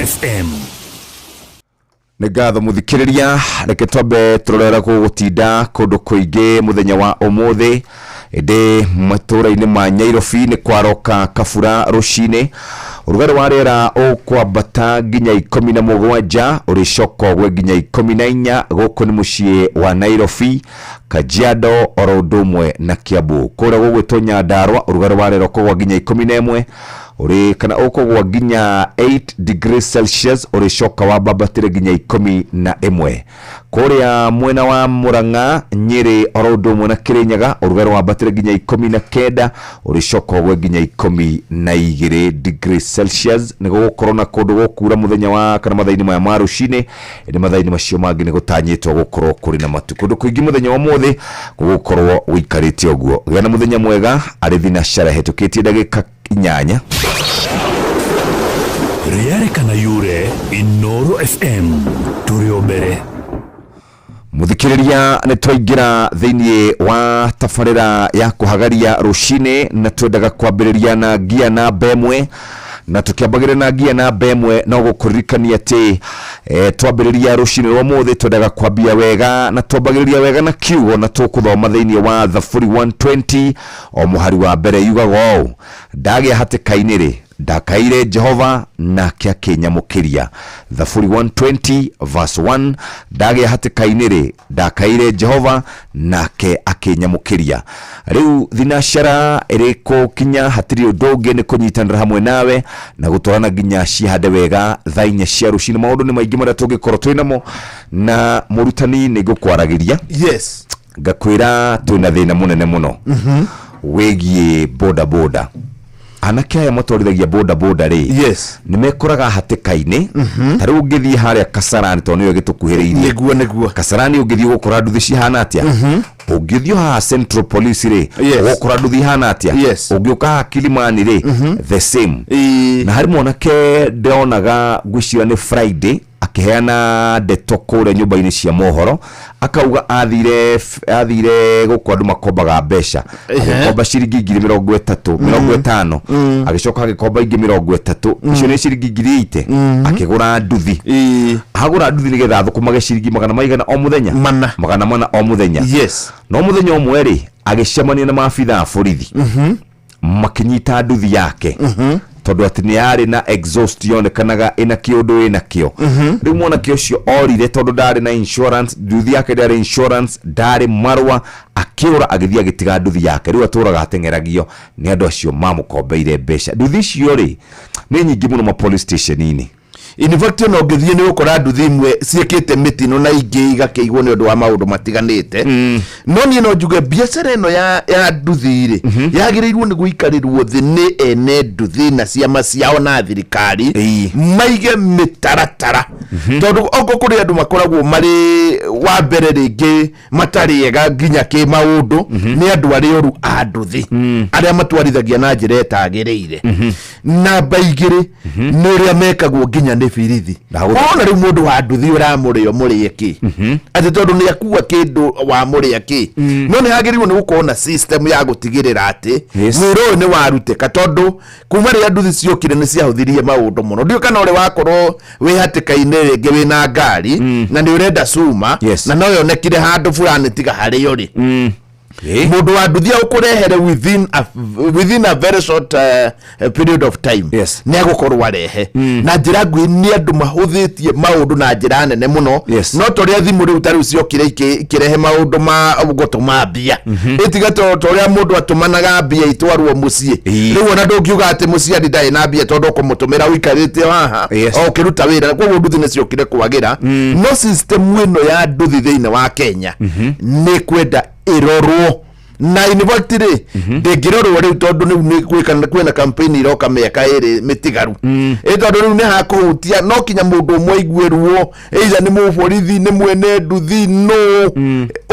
FM. Negatho muthikiriria reke twambe turorera gutinda kundu kuingi muthenya wa umuthi ende matura-ini ma Nyairobi ni kwaroka kabura rucini urugari wa rĩera ukwambata nginya 17 uricoka gwe nginya 14 guku ni muciĩ wa Nairobi, Kajiado, oro ũndũmwe na Kiambu. Kũrĩa gũgwĩtwo Nyandarua urugari wa rĩera ũkũgwa nginya 11 uri kana ũkũgwa nginya 8 degrees Celsius uricoka wambatĩre nginya 11. Kũrĩa mwena wa Murang'a, Nyeri, oro ũndũmwe na Kirinyaga urugari wambatĩre nginya 19 uricoka gwe nginya 12 degrees Celsius. Ni gukorwo na kundu gukura muthenya wa kana mathaini maya ma rucini ende mathaini macio mangi ni gutanyitwo gukorwo kuri na matu kundu kuingi muthenya wa muthi gukorwo wikarite oguo. Gana muthenya mwega arithi na shara tukitie ndagika 8 Riare kana yure Inooro FM turio mbere. Muthikiriria ni twaingira thiini wa tafarira ya kuhagaria rucini na twendaga kwambiriria na gia na bemwe na tukiambagire na gia na bemwe no gukuririkania ati twambiriria rucini rwa muthi twendaga kwambia wega na twambagiriria wega na kiugo na tukuthoma thiini wa Thaburi 120 o muhari wa mbere yugaga ndagia hatikainire ndakaire Jehova nake akinyamukiria. Thaburi 120 verse 1 ndagia hatikainire ndakaire Jehova nake akinyamukiria. Riu thinashara iriko kinya hatiri undoge ni kunyitanira hamwe nawe na gutwarana nginya cihande wega thainya cia rucini. Maundu ni maingi maria tungikorwo twinamo na murutani ni gukwaragiria. Yes, ngakwira twina thina munene muno wegie boda anake aya matwarithagia boda ri. Yes, nimekoraga hatikaine tari ungithii haria Kasarani to niyo gitukuhiriirie neguo Kasarani ungithii gukora nduthi cihana atia ungithio ha Central Police ri gukora nduthi hana atia ungiuka Kilimani ri the same. Na hari mwanake ndeonaga gwicira ni Friday akiheana ndeto kure nyumba-ini cia mohoro akauga athire gukwa andu makombaga mbeca akomba ciringi 30,50 agicoka agikomba ingi 30 icio ni ciringi 8 akigura nduthi agura nduthi nigetha thukumage ciringi 100 o muthenya magana o muthenya. Yes, no muthenya umwe ri agicemania na maabitha a borithi makinyita nduthi yake tondu ati ni ari na exhaust yonekanaga ina kiundu ina kio. Riu mwana kio cio orire tondu ndari na insurance, nduthi yake ndari insurance, ndari marwa, akiura agithia agitiga nduthi yake. Riu aturaga atengeragio ni andu acio mamukombeire mbeca. Nduthi cio ri ni nyingi muno ma police station ini. In fact no ngithie ni ukora nduthi imwe ciekete mitino na ingi igakeigwo ni undu wa maundu matiganite. No ni no njuge biacara ino ya nduthi ri yagirirwo ni guikarirwo thi ni ene nduthi na ciama ciao na thirikari maige mitaratara tondu oko kuri andu makoragwo mari wa mbere ringi matari ega nginya ki maundu ni andu ari oru a nduthi aria matwarithagia na njira etagiriire na baigiri ni ria mekagwo nginya ni birithi. Ona riu mundu wa nduthi uramurio murie ki ati tondu ni akuwa kindu wa muria ki no ni hagirirwo ni gukorwo na system ya gutigirira ati mwiro ni waruteka tondu kuma ria nduthi ciokire ni ciahuthirie maundu muno. Ndio kana uri wakorwo wi hatikaine ringi wina ngari na ni urenda cuma na no yonekire handu fulani tiga hari yori mundu wa nduthi ukurehere within a very short period of time ni agukorwo arehe na njira ngui ni andu mahuthitie maundu na njira nene muno no toria thimu riu tari ciokire ikirehe maundu ma gutuma mbia itiga toria mundu atumanaga mbia itwarwo mucie riu ona ndungiuga ati muciari ndai na mbia tondu kumutumira wikarite haha o kiruta wira kwa nduthi ni ciokire kwagira no system ino ya nduthi thiine wa Kenya ni kwenda irorwo na involtire ndengirorwo riu tondu ni kwina campaign iroka miaka iri mitigaru tondu riu ni hakuhutia no kinya mundu umwe igwerwo eiza ni muborithi ni mwene nduthi no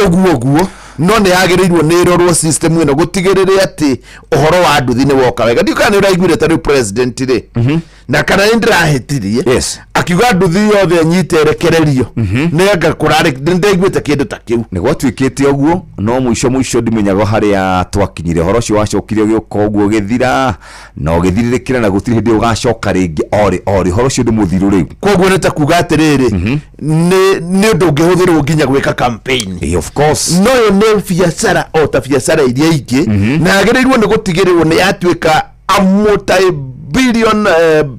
oguo no ni yagirirwo ni irorwo system ino gutigirire ati uhoro wa nduthi ni woka wega. Ndikana ni uraiguire tari president ri na kana ndirahetirie Yes. akiuga nduthi yothe nyiterekererio nega kurare ndeiguite kindu ta kiu ni gwatuikite oguo no mwisho ndimenyago haria twakinyire horo cio wacokire gioka oguo githira no githiririkira na gutiri hindi ugacoka ringi ori horo cio ndimuthiru riu koguo nita kuga atiriri ni undu ngihuthirwo nginya gwika campaign of course no yo ne biacara o ta biacara iria ingi na agirirwo ni gutigirirwo ni yatuika a multi-billion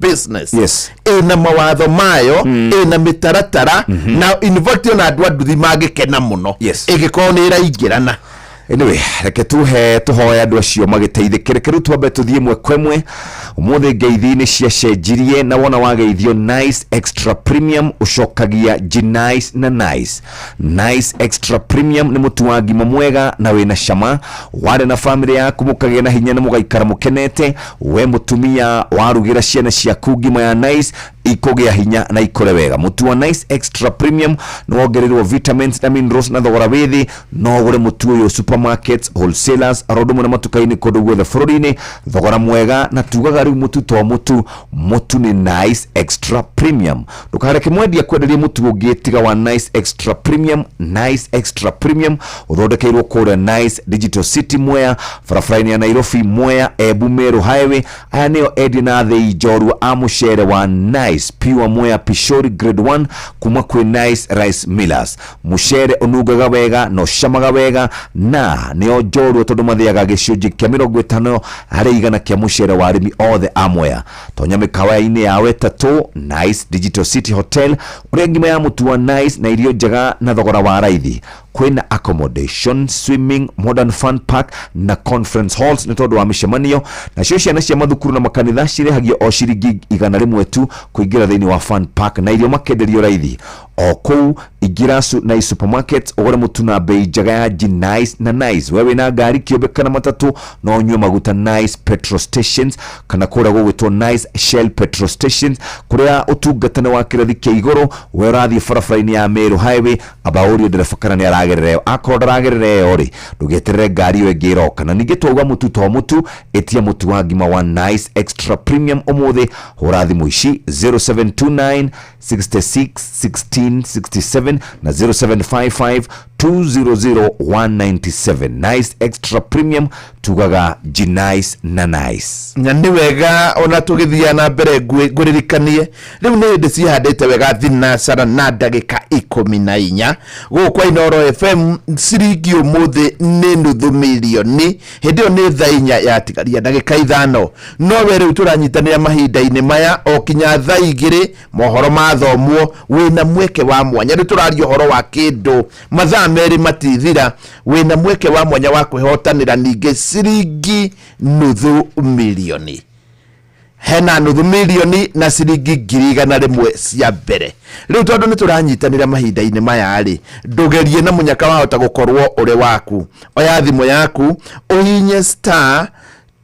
business. Yes. Ina mawatho mayo, ina mitaratara, na involve na andu anduthi magikena muno. Yes. Igikorwo ni iraingirana. Anyway, reke tuhoya andu acio magiteithikire kiru twambe tuthie mwe kwemwe umuthi ngeithi ni ciacenjirie na wona wageithio Nice Extra Premium ucokagia G-Nice na Nice Extra Premium ni mutu wa ngima mwega na wina cama ware na family yaku mukagia na hinya na mugaikara mukenete we mutumia warugira ciana ciaku ngima ya Nice ikogia hinya na ikore wega mutu wa Nice Extra Premium no wongererwo vitamins na minerals na thogora withi no gure mutu uyu supermarkets wholesalers arodomo na matukaini kodo guothe bururi-ini thogora mwega na tugaga riu mutu to mutu ni Nice Extra Premium ndukareke mwendia kwenderia mutu ungi tiga wa Nice Extra Premium uthondekeirwo kuria Nice Digital City Mwea barabara-ini ya Nairobi Mwea Embu Meru Highway aya niyo endi na thei njorua a mucere wa Nice Pure Mwea Pishori Grade 1 kuma kwi Nice Rice Millers mucere unungaga wega no camaga wega na niyo njorua tondu mathiaga gicunji kia 50 hari igana kia mucere wa arimi othe a Mwea tonya mikawa-ini ya wetatu Nice Digital City Hotel uria ngima ya mutu wa Nice na irio njega na thogora wa raithi kwina accommodation, swimming, modern fun park na conference halls ni tondu wa micemanio na cio ciana cia mathukuru na makanitha cirihagio o ciringi 100 tu kuingira thiini wa fun park na irio makenderio raithi o kou ingira Nice supermarket ugure mutu na bei njega ya G-Nice na Nice wewe na ngari kiumbe kana matatu no unywe maguta Nice petrol stations kana kura gugwitwo Nice Shell petrol stations kuria utungatane wa kirathi kia iguru we urathie barabara-ini ya Meru Highway abauri ndereba kana ni aragerere akoro ndaragerere ori ndugeterere ngari iyo ingi iroka na ningi twauga mutu to mutu etia mutu wa ngima wa Nice Extra Premium umuthi hura thimu ici 0729 66 16 67 na 0755 200 Nice Extra Premium tugaga G-Nice na Nice na ni wega ona tugithia na mbere nguririkanie riu ni ndi cihandite wega thinacara na ndagika 14 gukwa Inoro FM ciringi umuthi ni nuthu milioni hindi ni thaa 4 ya tigaria ndagika 5 no we riu turanyitanira mahinda-ini maya o kinya thaa 2 mohoro mathomwo wina mweke wa mwanya ni turario horo wa kindu mathaa meri matithira wina mweke wa mwanya wa kwihotanira ninge ciringi nuthu milioni hena nuthu milioni na ciringi 100,000 cia mbere riu tondu ni turanyitanira mahinda-ini maya ri ndugerie na munyaka wahota gukorwo uri waku oya thimu yaku uhinye star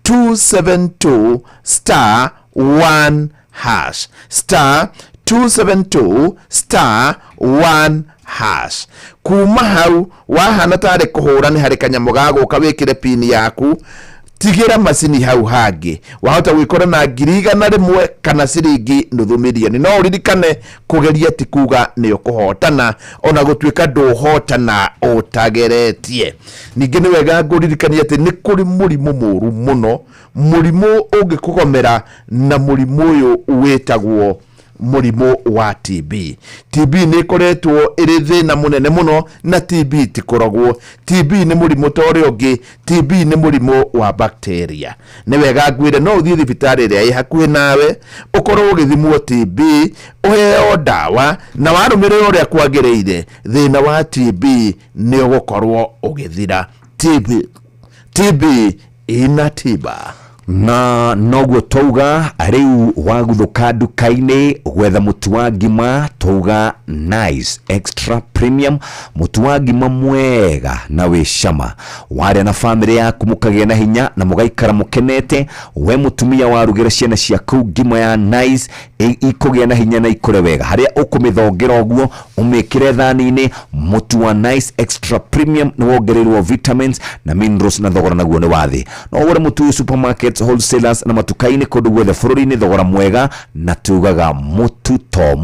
272 star 1 hash star 272 star 1 hash kuma hau wahana tare kuhura ni hari kanyamu gaguka wikire pin yaku tigira macini hau hangi wahota gwikora na 100,000 kana ciringi nuthu milioni no uririkane kugeria ti kuga ni ukuhotana ona gutwika nduhotana utageretie ningi ni wega nguririkania ati ni kuri murimu muru muno murimu ungikugomera na murimu uyu witagwo murimu wa TB ni koretwo iri thina munene muno na TB tikoragwo TB ni murimu tori ungi TB ni murimu wa bacteria ni wega ngwire no uthie thibitari iria i hakuhi nawe ukorwo ugithimwo TB uheo dawa na warumirira uria kwagiriire thina wa TB ni ugukorwo ugithira TB ina tiba na noguo twauga riu waguthuka nduka-ini gwetha mutu wa ngima twauga Nice Extra Premium mutu wa ngima mwega na wi cama waria na family yaku mukagia na hinya na mugaikara mukenete we mutumia warugira ciana ciaku ngima ya Nice ikugia na hinya na ikore wega haria ukumithongera oguo umikire thani-ini mutu wa Nice Extra Premium ni wongererwo vitamins na minerals na thogora naguo ni wathi no ugure mutu supermarket supermarkets, wholesalers na matukaini kundu gwethe bururi-ini thogora mwega na tugaga mutu to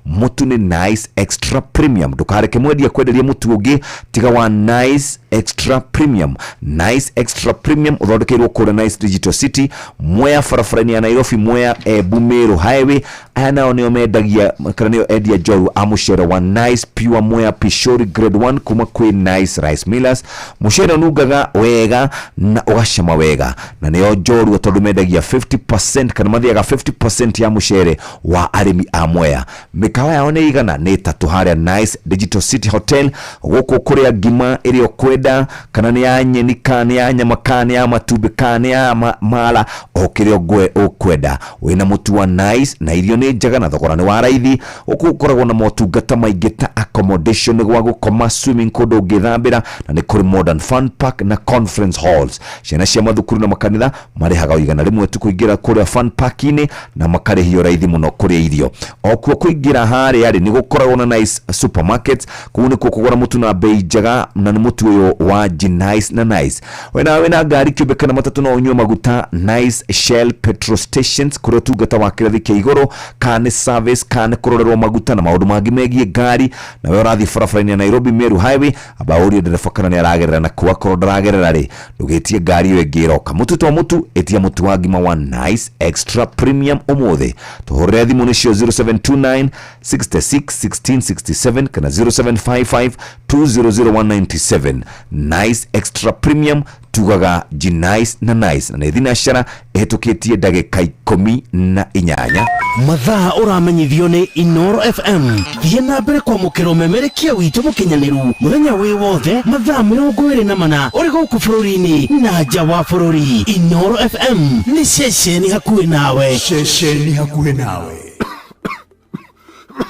mutu ni Nice Extra Premium. Ndukareke mwendia kwenderia mutu ungi tiga wa Nice Extra Premium. Nice Extra Premium uthondekeirwo kura Nice Digital City, Mwea barabara-ini ya Nairobi, Mwea Bumeru Highway. Aya nao nio mendagia kana nio endia njoru a mucere wa Nice Pure Mwea Pishori Grade 1 kuma kwi Nice Rice Millers. Mucere nungaga wega na ugacama wega, na nio njoru tondu mendagia 50% kana mathiaga 50% ya mucere wa arimi a Mwea. Mikawa yao ni igana ni tatu haria Nice Digital City Hotel, guku kuria ngima irio kwenda kana ni ya nyeni kana ya nyama kana ya matumbĩ kana ya mala okirio gwe ukwenda wina mutu wa Nice na irio ni njaga na thogora ni wa raithi. Ukoragwo na motungata maingi ta accommodation ni gwa gukoma, swimming pool ungithambira, na ni kuri modern fun park na conference halls. Ciana cia mathukuru na makanitha marihaga igana rimwe tu kuingira kuria fun park-ini na makarihio raithi muno kuria irio. Okuo kuingira hari ari ni gukoragwo na Nice supermarkets, kuuni kugura mutu na bei njaga na ni mutu uyo wa Nice na Nice. Wena ngari kiumbe kana matatu no unywe maguta Nice Shell petrol stations kuria tungata wa kirathi kia iguru kana service kana kurorerwo maguta na maundu mangi megie ngari. Na we urathi barabara-ini ya Nairobi Meru Highway abauri ndereba kana ni aragerera na kuwa korwo ndaragerera ri ndugetie ngari iyo ingi iroka. Mutu to mutu etia mutu wa ngima wa Nice Extra Premium umuthi. Tuhurire thimu nicio 0729 66 16 67 kana 0755 200197. Nice Extra Premium tugaga Nice na Nice na thina shara etukitie ndagika 18. Mathaa uramenyithio ni Inoro FM. Thie na mbere kwa mukiro memerekia witu mukinyaniru muthenya wi wothe mathaa 24 uri guku bururi-ini na nja wa bururi. Inoro FM ni ceceni hakuhi nawe.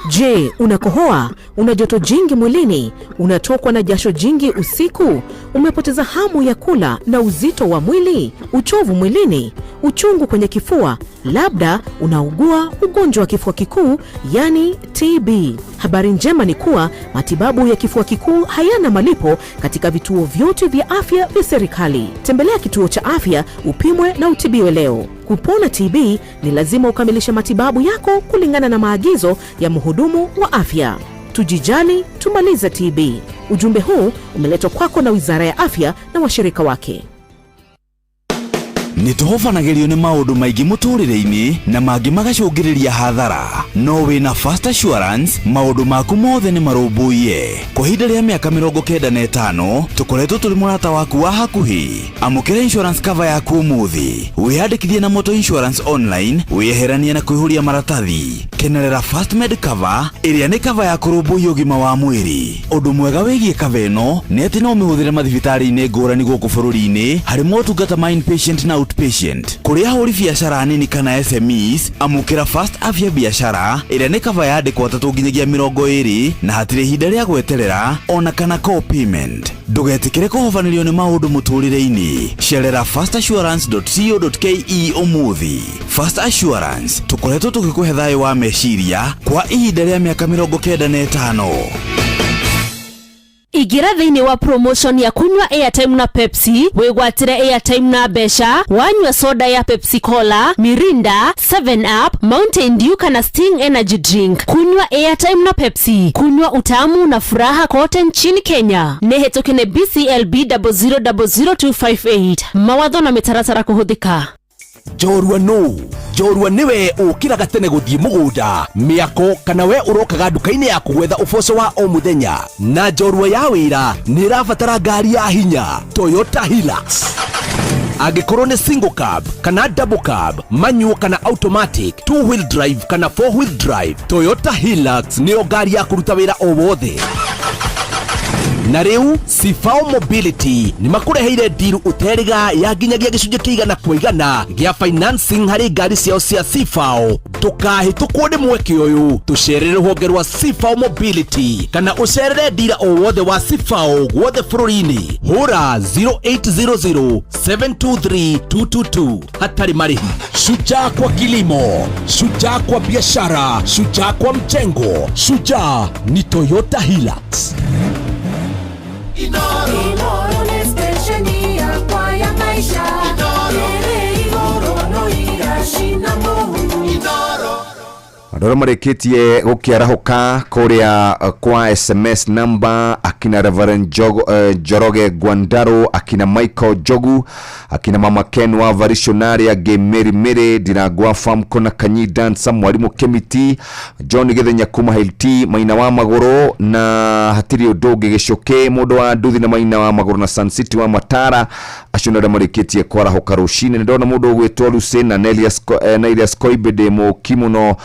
Je, unakohoa? Una joto jingi mwilini? Unatokwa na jasho jingi usiku? Umepoteza hamu ya kula na uzito wa mwili? Uchovu mwilini? Uchungu kwenye kifua? Labda unaugua ugonjwa wa kifua kikuu, yani TB. Habari njema ni kuwa matibabu ya kifua kikuu hayana malipo katika vituo vyote vya afya vya serikali. Tembelea kituo cha afya upimwe na utibiwe leo. Kupona TB ni lazima ukamilishe matibabu yako kulingana na maagizo ya mhudumu wa afya. Tujijali, tumalize TB. Ujumbe huu umeletwa kwako na Wizara ya Afya na washirika wake. Nituhofanagirio ni maundu maingi muturire-ini na mangi magacungiriria hathara. No wina Fast Assurance maundu maku mothe ni marumbuie. Kwa ihinda ria miaka 95 tukoretwo tuli murata waku wa hakuhi. Amukira insurance cover yaku umuthi. Wiyandikithie na Moto Insurance Online, wiyeherania na kuihuria maratathi. Kenerera Fast Med Cover iria ni cover ya kurumbuia ugima wa mwiri. Undu mwega wigie cover ino ni ati no mihuthire mathibitari-ini ngurani guku bururi-ini hari motungata ma inpatient na outpatient. Kuria huri biashara nini kana SMEs, amukira Fast Afya Biashara iria ni cover yandikwo 3 nginyagia 20 na hatire ihinda ria gweterera ona kana co-payment. Ndugetikire kuhofanirio ni maundu muturire-ini. Cerera fastassurance.co.ke umuthi. Fast Assurance tukoretwo tukikuhe thayo wa meciria kwa ihinda ria miaka 95. Igira thiini wa promotion ya kunywa airtime na Pepsi, wigwatire airtime na besha, wanywa soda ya Pepsi Cola, Mirinda, 7up, Mountain Dew kana Sting Energy Drink. Kunywa airtime na Pepsi, kunywa utamu na furaha kote nchini Kenya. Nehetokene BCLB 0000258. Mawatho na mitaratara kuhuthika. Jorua niwe ukiraga tene guthie mugunda miako kana we urokaga nduka-ini ya kugwetha uboco wa o muthenya na jorua ya wira ni irabatara ngari ya hinya Toyota Hilux. Agikorwo ni single cab kana double cab, manual kana automatic, 2-wheel drive kana 4-wheel drive, Toyota Hilux niyo ngari ya kuruta wira o wothe. Na riu Sifao Mobility ni makureheire deal uteriga ya nginyagia gicunje kiigana kwa igana gia financing hari ngari ciao cia Sifao. Tukahitukwo ni mweke uyu tucerere ruhonge rwa Sifao Mobility kana ucerere dira o wothe wa Sifao gwothe bururi-ini. Hura 0800 723 222 hatari marihi. Shujaa kwa kilimo, shujaa kwa biashara, shujaa kwa mjengo, shujaa ni Toyota Hilux. Inoro ni stesheni ya kwa ya maisha. Inoro andå arä mareketie gukiarahuka kuria kwa SMS number akina Reverend Joroge Gwandaro, akina Michael Jogu, akina Mama Ken wa Varitionary, age Meri Diragwa Farm Kona Kanyi Dansa, Mwalimu Kemiti, John Githenya Kuma Hilti, Maina wa Magoro na Hatiri Odoge Geshoke, Modo wa Duthi na Maina wa Magoro na Sun City wa Matara, ashunara mareketie kwarahuka rushine. Ndona Modo gwetwa Lucien na Nelias Koibede mo kimuno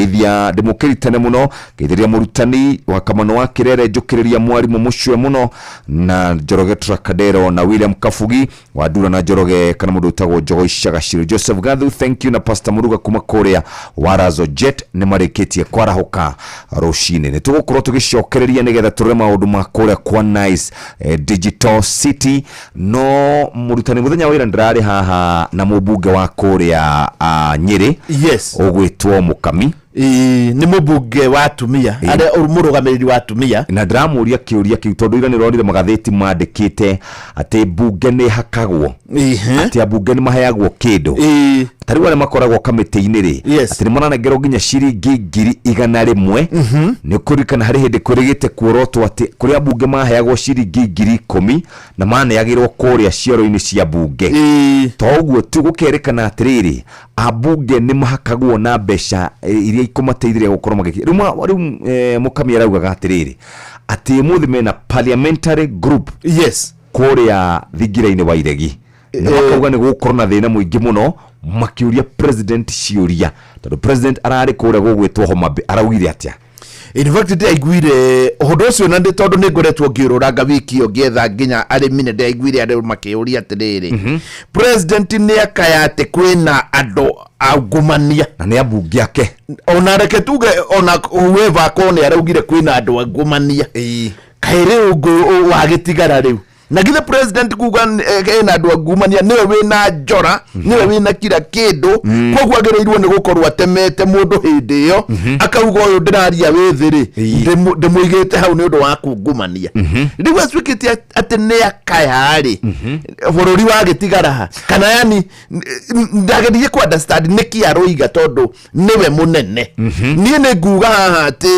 geithia demokeritane muno, geithiria murutani wa kamano wa Kirere, njukiriria mwarimu mucwe muno, na Joroge Trakadero na William Kafugi wa Dura na Joroge kana mundu utagwo Jogo Ishagashiro. Joseph Gathu, thank you, na Pastor Muruga kuma Korea Warazo Jet ne mareketie kwarahuka rushine. Ne tugukorwo tugicokereria nigetha turema maundu ma Korea kwa Nice Digital City. No murutani muthenya wira ndirari haha na mubunge wa Korea Nyeri, yes, ogwetwo Mukami, ni mubunge wa atumia aria murugamiriri wa atumia, na ndiramuria kiuria kiu tondu ira ni rorire magatheti mandikite ati bunge ni hakagwo, ati bunge ni mahayagwo kindu, tari wale makoragwo kamiti-ini ri, ati ni monanengero nginya ciringi 100,000 ni kurikana hari hindi kurigite kuorotwo ati kuria bunge mahayagwo ciringi 10,000 na maneyagirwo kuria cioro-ini cia bunge. Toguo tu gukerekana atiriri abunge ni mahakagwo na mbeca iria ikumateithiria gukorwo magiki. Riu Mukami araugaga atiriri ati muthi mena parliamentary group, yes, kuria thingira-ini wa iregi, na makauga ni gukorwo na thina muingi muno makiuria president ciuria, tondu president arari kuria gugwitwo Homabay araugire atia. In fact ndaiguire uhoro ucio na ndi tondu ni ngoretwo ngiururanga wiki yo ngetha nginya arimi ne ndaiguire ari makiuria atiriri president ni akaya ati kwina andu agumania na ni abunge ake, ona reke tuge ona whoever kone araugire kwina andu agumania kaire ugo wagitigara riu na githe president kuga ena andu agumania niwe wina njora, niwe wina kila kindu, koguo agereirwo ni gukorwo atemete mundu hindi iyo akauga uyu ndiraria withiri ndimuigite hau ni undu wa kungumania. Riu acwikite ati ni akayari bururi wagitigara kana yani ndagerie ku understand niki aroiga tondu niwe munene. Nie ni nguga haha ati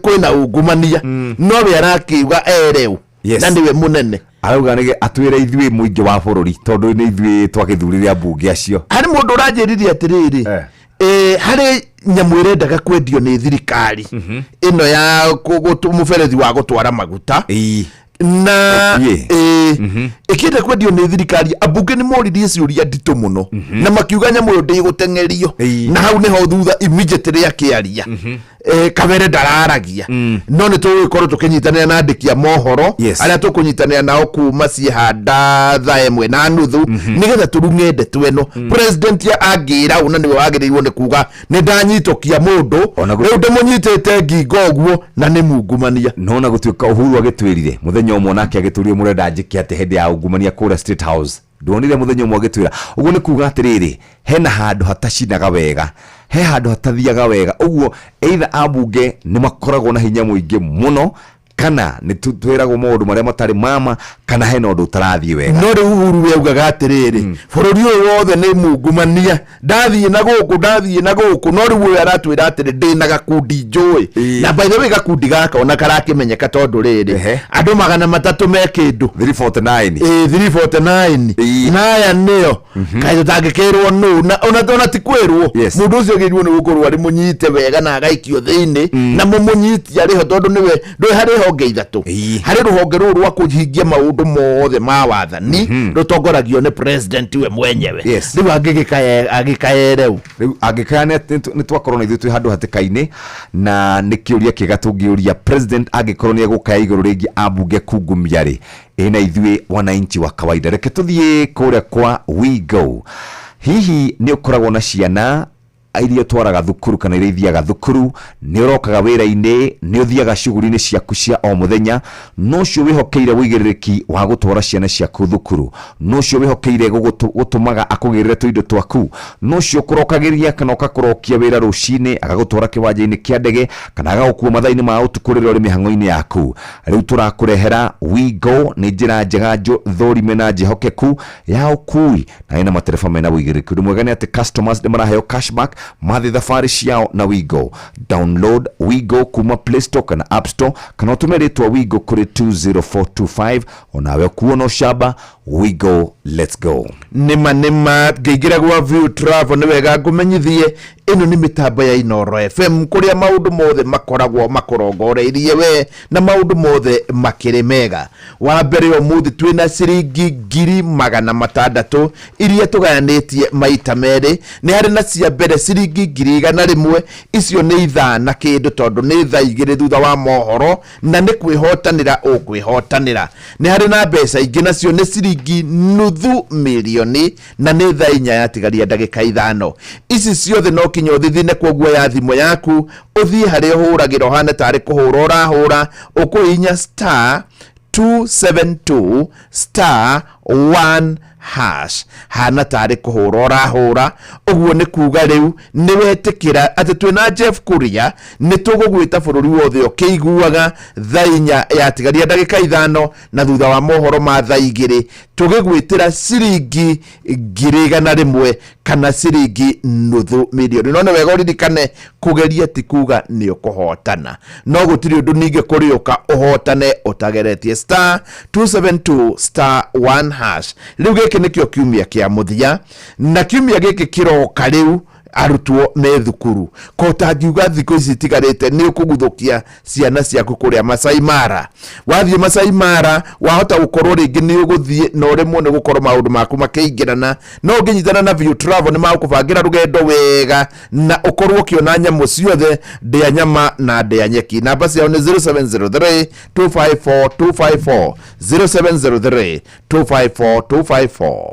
kwina ungumania no we arakiuga ereu na niwe munene. Arauga nige atwire ithui muingi wa bururi tondu ni ithui twagithurire abunge acio. Hari mundu urajiriria atiriri hari nyamu irendaga kwendio ni thirikari ino ya muberethi wa gutwara maguta na ikinde kwendio ni thirikari. Abunge ni moririe ciuria nditu muno na makiuga nyamu yo ndigutengerio, na hau niho thutha immediately akiaria Kabere ndararagia no ni tugikorwo tukinyitanira na andiki a mohoro aria tukunyitanira nao kuma ciehanda thaa 1:30 nigetha turung'ende tweno. President ya agira una niwe wagirirwo ni kuga ni ndanyitokia mundu riu ndimunyitite ngingo guo na ni mungumania. No na gutuika Uhuru agitwirire muthenya umwe nake agiturie murenda njiki ati hindi ya ungumania kura State House. Ndonire muthenya umwe agitwira uguo ni kuga atiriri hena handu hatacinaga wega, he handu hatathiaga wega. Uguo either abunge ni makoragwo na hinya muingi muno kana ni twiragwo maundu maria matari mama kana hena undu utarathie wega. No riu Uhuru weugaga atiriri bururi uyu wothe ni mungumania, ndathie na guku no riu aratwira atiri ndina gakundi njui na by the way gakundi gaka ona karakimenyeka tondu riri andu 300 me kindu 349 na aya nio kaito tangikirwo no na ona tikwirwo mundu ucio girirwo ni gukorwo ari munyite wega na agaikio thiini na mumunyiti ari ho tondu niwe ndoi hari honge ithatu. Hari ruhonge ruru rwa kuhingia maundu mothe ma wathani rutongoragio ni president we mwenyewe. Riu agikaereu riu agikane ni twakorwo na ithu handu hatikaini na ni kiuria kiga tungiuria president agikorwo ni egukaya iguru ringi abunge kungumia ri ina ithui wananchi wa kawaida. Reke tuthie kuria kwa We Go. Hihi ni ukoragwo na ciana iria twaraga thukuru kana iria ithiaga thukuru, ni urokaga wira-ini, ni uthiaga shughuli-ini ciaku cia o muthenya, no cio wihokeire wigiririki wa gutwara ciana ciaku thukuru, no cio wihokeire gutumaga akugirire tuindo twaku, no cio kurokagiria kana ukakurokia wira rucini agagutwara kiwanja-ini kia ndege kana agagukua mathaa-ini ma utukurire uri mihango-ini yaku. Riu turakurehera We Go, ni njira njega thorime na njihokeku ya ukui na ina matereba mena wigiririki. Ndu mwega ni ati customers ni maraheo cashback mathi thabari ciao na Wigo. Download Wigo kuma Play Store kana App Store, kana utume ritwa Wigo kuri 20425 onawe kuona shaba. Wigo, let's go. Nima ngeigira gwa View Travel ni wega ngumenyithie ino ni mitambo ya Inoro FM kuria maundu mothe makoragwo makorongoreirie we na maundu mothe makiri mega. Wa mbere umuthi twina ciringi 600 iria tugayanĩtie maita merĩ. Nĩ harĩ na cia mbere ciringi 100 icio nĩ ithaa na kĩndũ tondũ nĩ thaa igĩrĩ thutha wa mohoro na nĩ kwĩhotanĩra ũkwĩhotanĩra. Nĩ harĩ na mbeca ingĩ nacio nĩ ciringi nuthu milioni na nĩ thaa 4 yatigaria ndagĩka 5. Ici ciothe no kinya ũthithine kwoguo ya thimũ yaku ũthiĩ harĩa ũhũragĩra hana tarĩ kũhũra ũrahũra ũkũhinya *272 *1 hash hana tarĩ kũhũra ũrahũra. Ũguo nĩ kuga rĩu nĩ wetĩkĩra atĩ twĩna Jeff Kuria nĩ tũgũgwĩta bũrũri wothe ũkĩiguaga thaa 4 yatigaria ndagĩka 5 na thutha wa mohoro ma thaa 2 tũgĩgwĩtĩra ciringi 100 kana ciringi nuthu milioni. No nĩ wega ũririkane kũgeria ti kuga nĩ ũkũhotana, no gũtirĩ ũndũ ningĩ kũrĩũka ũhotane ũtageretie *272 *1 hash. Rĩu gĩkĩ nĩkĩo kiumia kĩa mũthia na kiumia gĩkĩ kĩroka rĩu arutwo me thukuru ko tangiuga thikũ ici tigarĩte nĩ ũkũguthũkia ciana ciaku kũrĩa Masai Mara. Wathiĩ Masai Mara wahota gũkorwo rĩngĩ nĩ ũgũthiĩ na ũremwo nĩ gũkorwo maũndũ maku makĩingĩrana, no ũngĩnyitana na View Travel nĩ magũkũbangĩra rũgendo wega na ũkorwo ũkĩona nyamũ ciothe, ndĩa nyama na ndĩa nyeki. Namba ciao nĩ 0703 254 254 0703 254 254.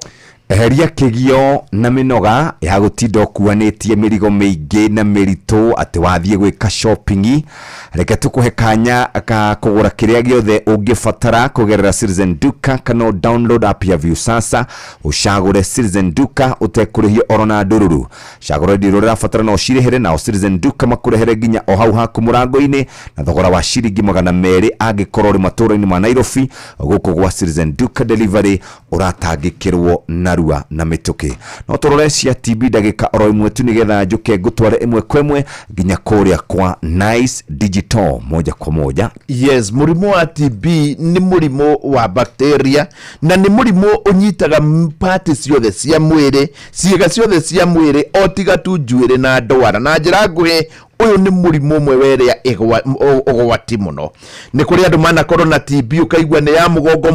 Eheria kĩgio na mĩnoga ya gũtinda ũkuanĩtie mĩrigo mĩingĩ na mĩritũ atĩ wathiĩ gwĩka shopping. Reke tũkũhe kanya ka kũgũra kĩrĩa gĩothe ũngĩbatara kũgerera Citizen Duka kana download app ya View sasa ũcagũre Citizen Duka ũtekũrĩhio oro na ndũrũrũ. Cagũra ndĩrũ ũrabatara na ũcirĩhĩre na Citizen Duka makũrehere nginya o hau haku mũrango-inĩ na thogora wa ciringi 200 angĩkorwo ũrĩ matũũra-inĩ ma Nairobi. Gũkũ gwa Citizen Duka delivery ũratangĩkĩrwo na rua na mĩtũkĩ. No tũrore cia TB ndagĩka oro imwe tu nĩgetha njũke ngũtware ĩmwe kwa ĩmwe nginya kũrĩa kwa Nice Digital moja kwa moja. Yes, mũrimũ wa TB nĩ mũrimũ wa bacteria na nĩ mũrimũ ũnyitaga pati ciothe cia mwĩrĩ, ciĩga ciothe cia mwĩrĩ o tiga tu njuĩrĩ na ndwara. Na njĩra nguhĩ uyu ni mũrimũ ũmwe weria ũgwati mũno. Nĩ kũrĩ andũ manakorwo na TB ũkaigua nĩ ya mũgongo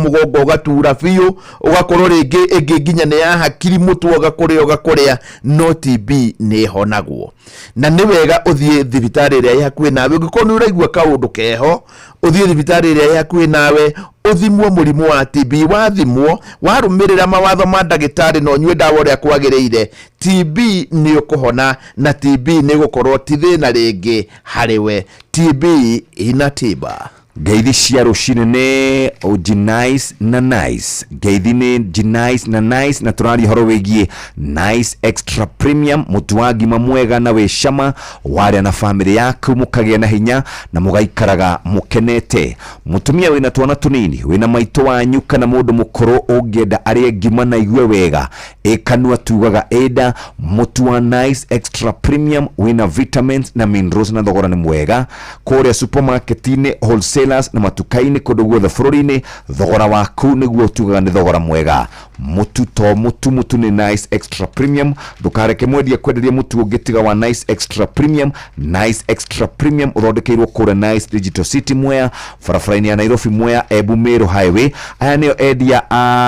ũgatura biũ, ũgakorwo rĩngĩ ĩngĩ nginya nĩ ya hakiri mũtwe ũgakũrĩa, no TB nĩ honagwo. Na nĩ wega ũthiĩ thibitarĩ ĩrĩa ĩ hakuhĩ nawe ũngĩkorwo nĩ ũraigua kaũndũ keho, ũthiĩ thibitarĩ ĩrĩa ĩ hakuhĩ nawe uthimwo mũrimũ wa TB. Wathimwo warũmĩrĩra mawatho ma ndagĩtarĩ na ũnyue ndawa ũrĩa kwagĩrĩire, TB nĩ ũkũhona na TB nĩ gũkorwo ti thĩna rĩngĩ harĩwe. TB ina tiba. Ngeithi cia rũcinĩ nĩ Nice na Nice. Ngeithi nĩ Nice na Nice na tũraria horo wĩgiĩ Nice Extra Premium, mũtu wa ngima mwega na wĩ cama warĩa na famĩlĩ yaku mũkagĩa na hinya na mũgaikaraga mũkenete. Mũtumia wĩna twana tũnini, wĩna maitũ wanyu kana mũndũ mũkũrũ ũngĩenda arĩe ngima na igue wega, ĩkanua tugaga ĩda. Mũtu wa Nice Extra Premium wĩna vitamins na minerals na thogora nĩ mwega kũrĩa supermarket-inĩ, wholesale na matuka-inĩ kũndũ guothe bũrũri-inĩ. Thogora waku nĩguo tugaga nĩ thogora mwega. Mũtu to mũtu nĩ Nice Extra Premium. Ndũkareke mwendia kwenderia mũtu ũngĩ tiga wa Nice Extra Premium. Nice Extra Premium ũthondekeirwo kũrĩa Nice Digital City Mwea, barabara-inĩ ya Nairobi Mwea Embu Meru Highway. Aya nĩo endia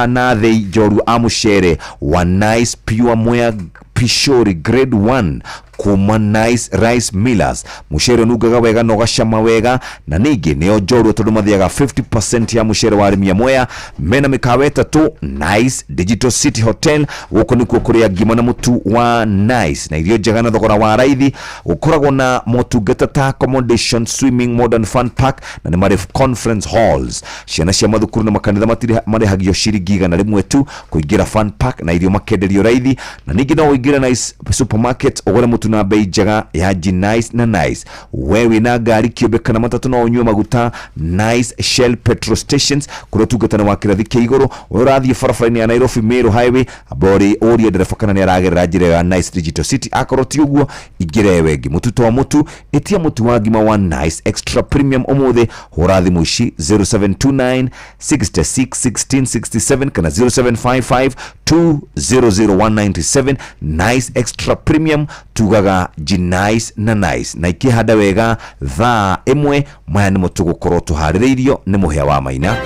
na thei njoru a mũcere wa Nice Pure Mwea Pishori Grade 1 kuma Nice Rice Millers. Mũcere nungaga wega na ũgacama wega, na ningĩ nĩo njorua tondũ mathiaga 50% ya mũcere wa arĩmi a Mwea. Mena mĩkawa ĩtatũ Nice Digital City Hotel, gũkũ nĩkuo kũrĩa ngima na mũtu wa Nice na irio njega na thogora wa raithi. Gũkoragwo na motungata ta accommodation, swimming, modern fun park na nĩ marĩ conference halls. Ciana cia mathukuru na makanitha marĩhagio ciringi 100 tu kũingĩra fun park na irio makenderio raithi, na ningĩ no ingira Nice Supermarket ogora mutu na bei njega ya Nice na Nice. Wewe na gari kiumbe kana matatu no unywe maguta Nice Shell petrol stations kuria tugatana wa kirathi kia iguru urathie farafara ya Nairobi Meru Highway abori oria ndereba kana ni aragerera njira ya Nice Digital City akoroti uguo igire wengi mutu wa mutu etia mutu wa ngima wa Nice Extra Premium omothe hurathi muici 0729 66 16 67 kana 0755 200197. Nice Extra Premium tugaga Nice na Nice na ikihanda wega thaa imwe maya ni mutugukorwo tuhaririirio ni muhia wa maina.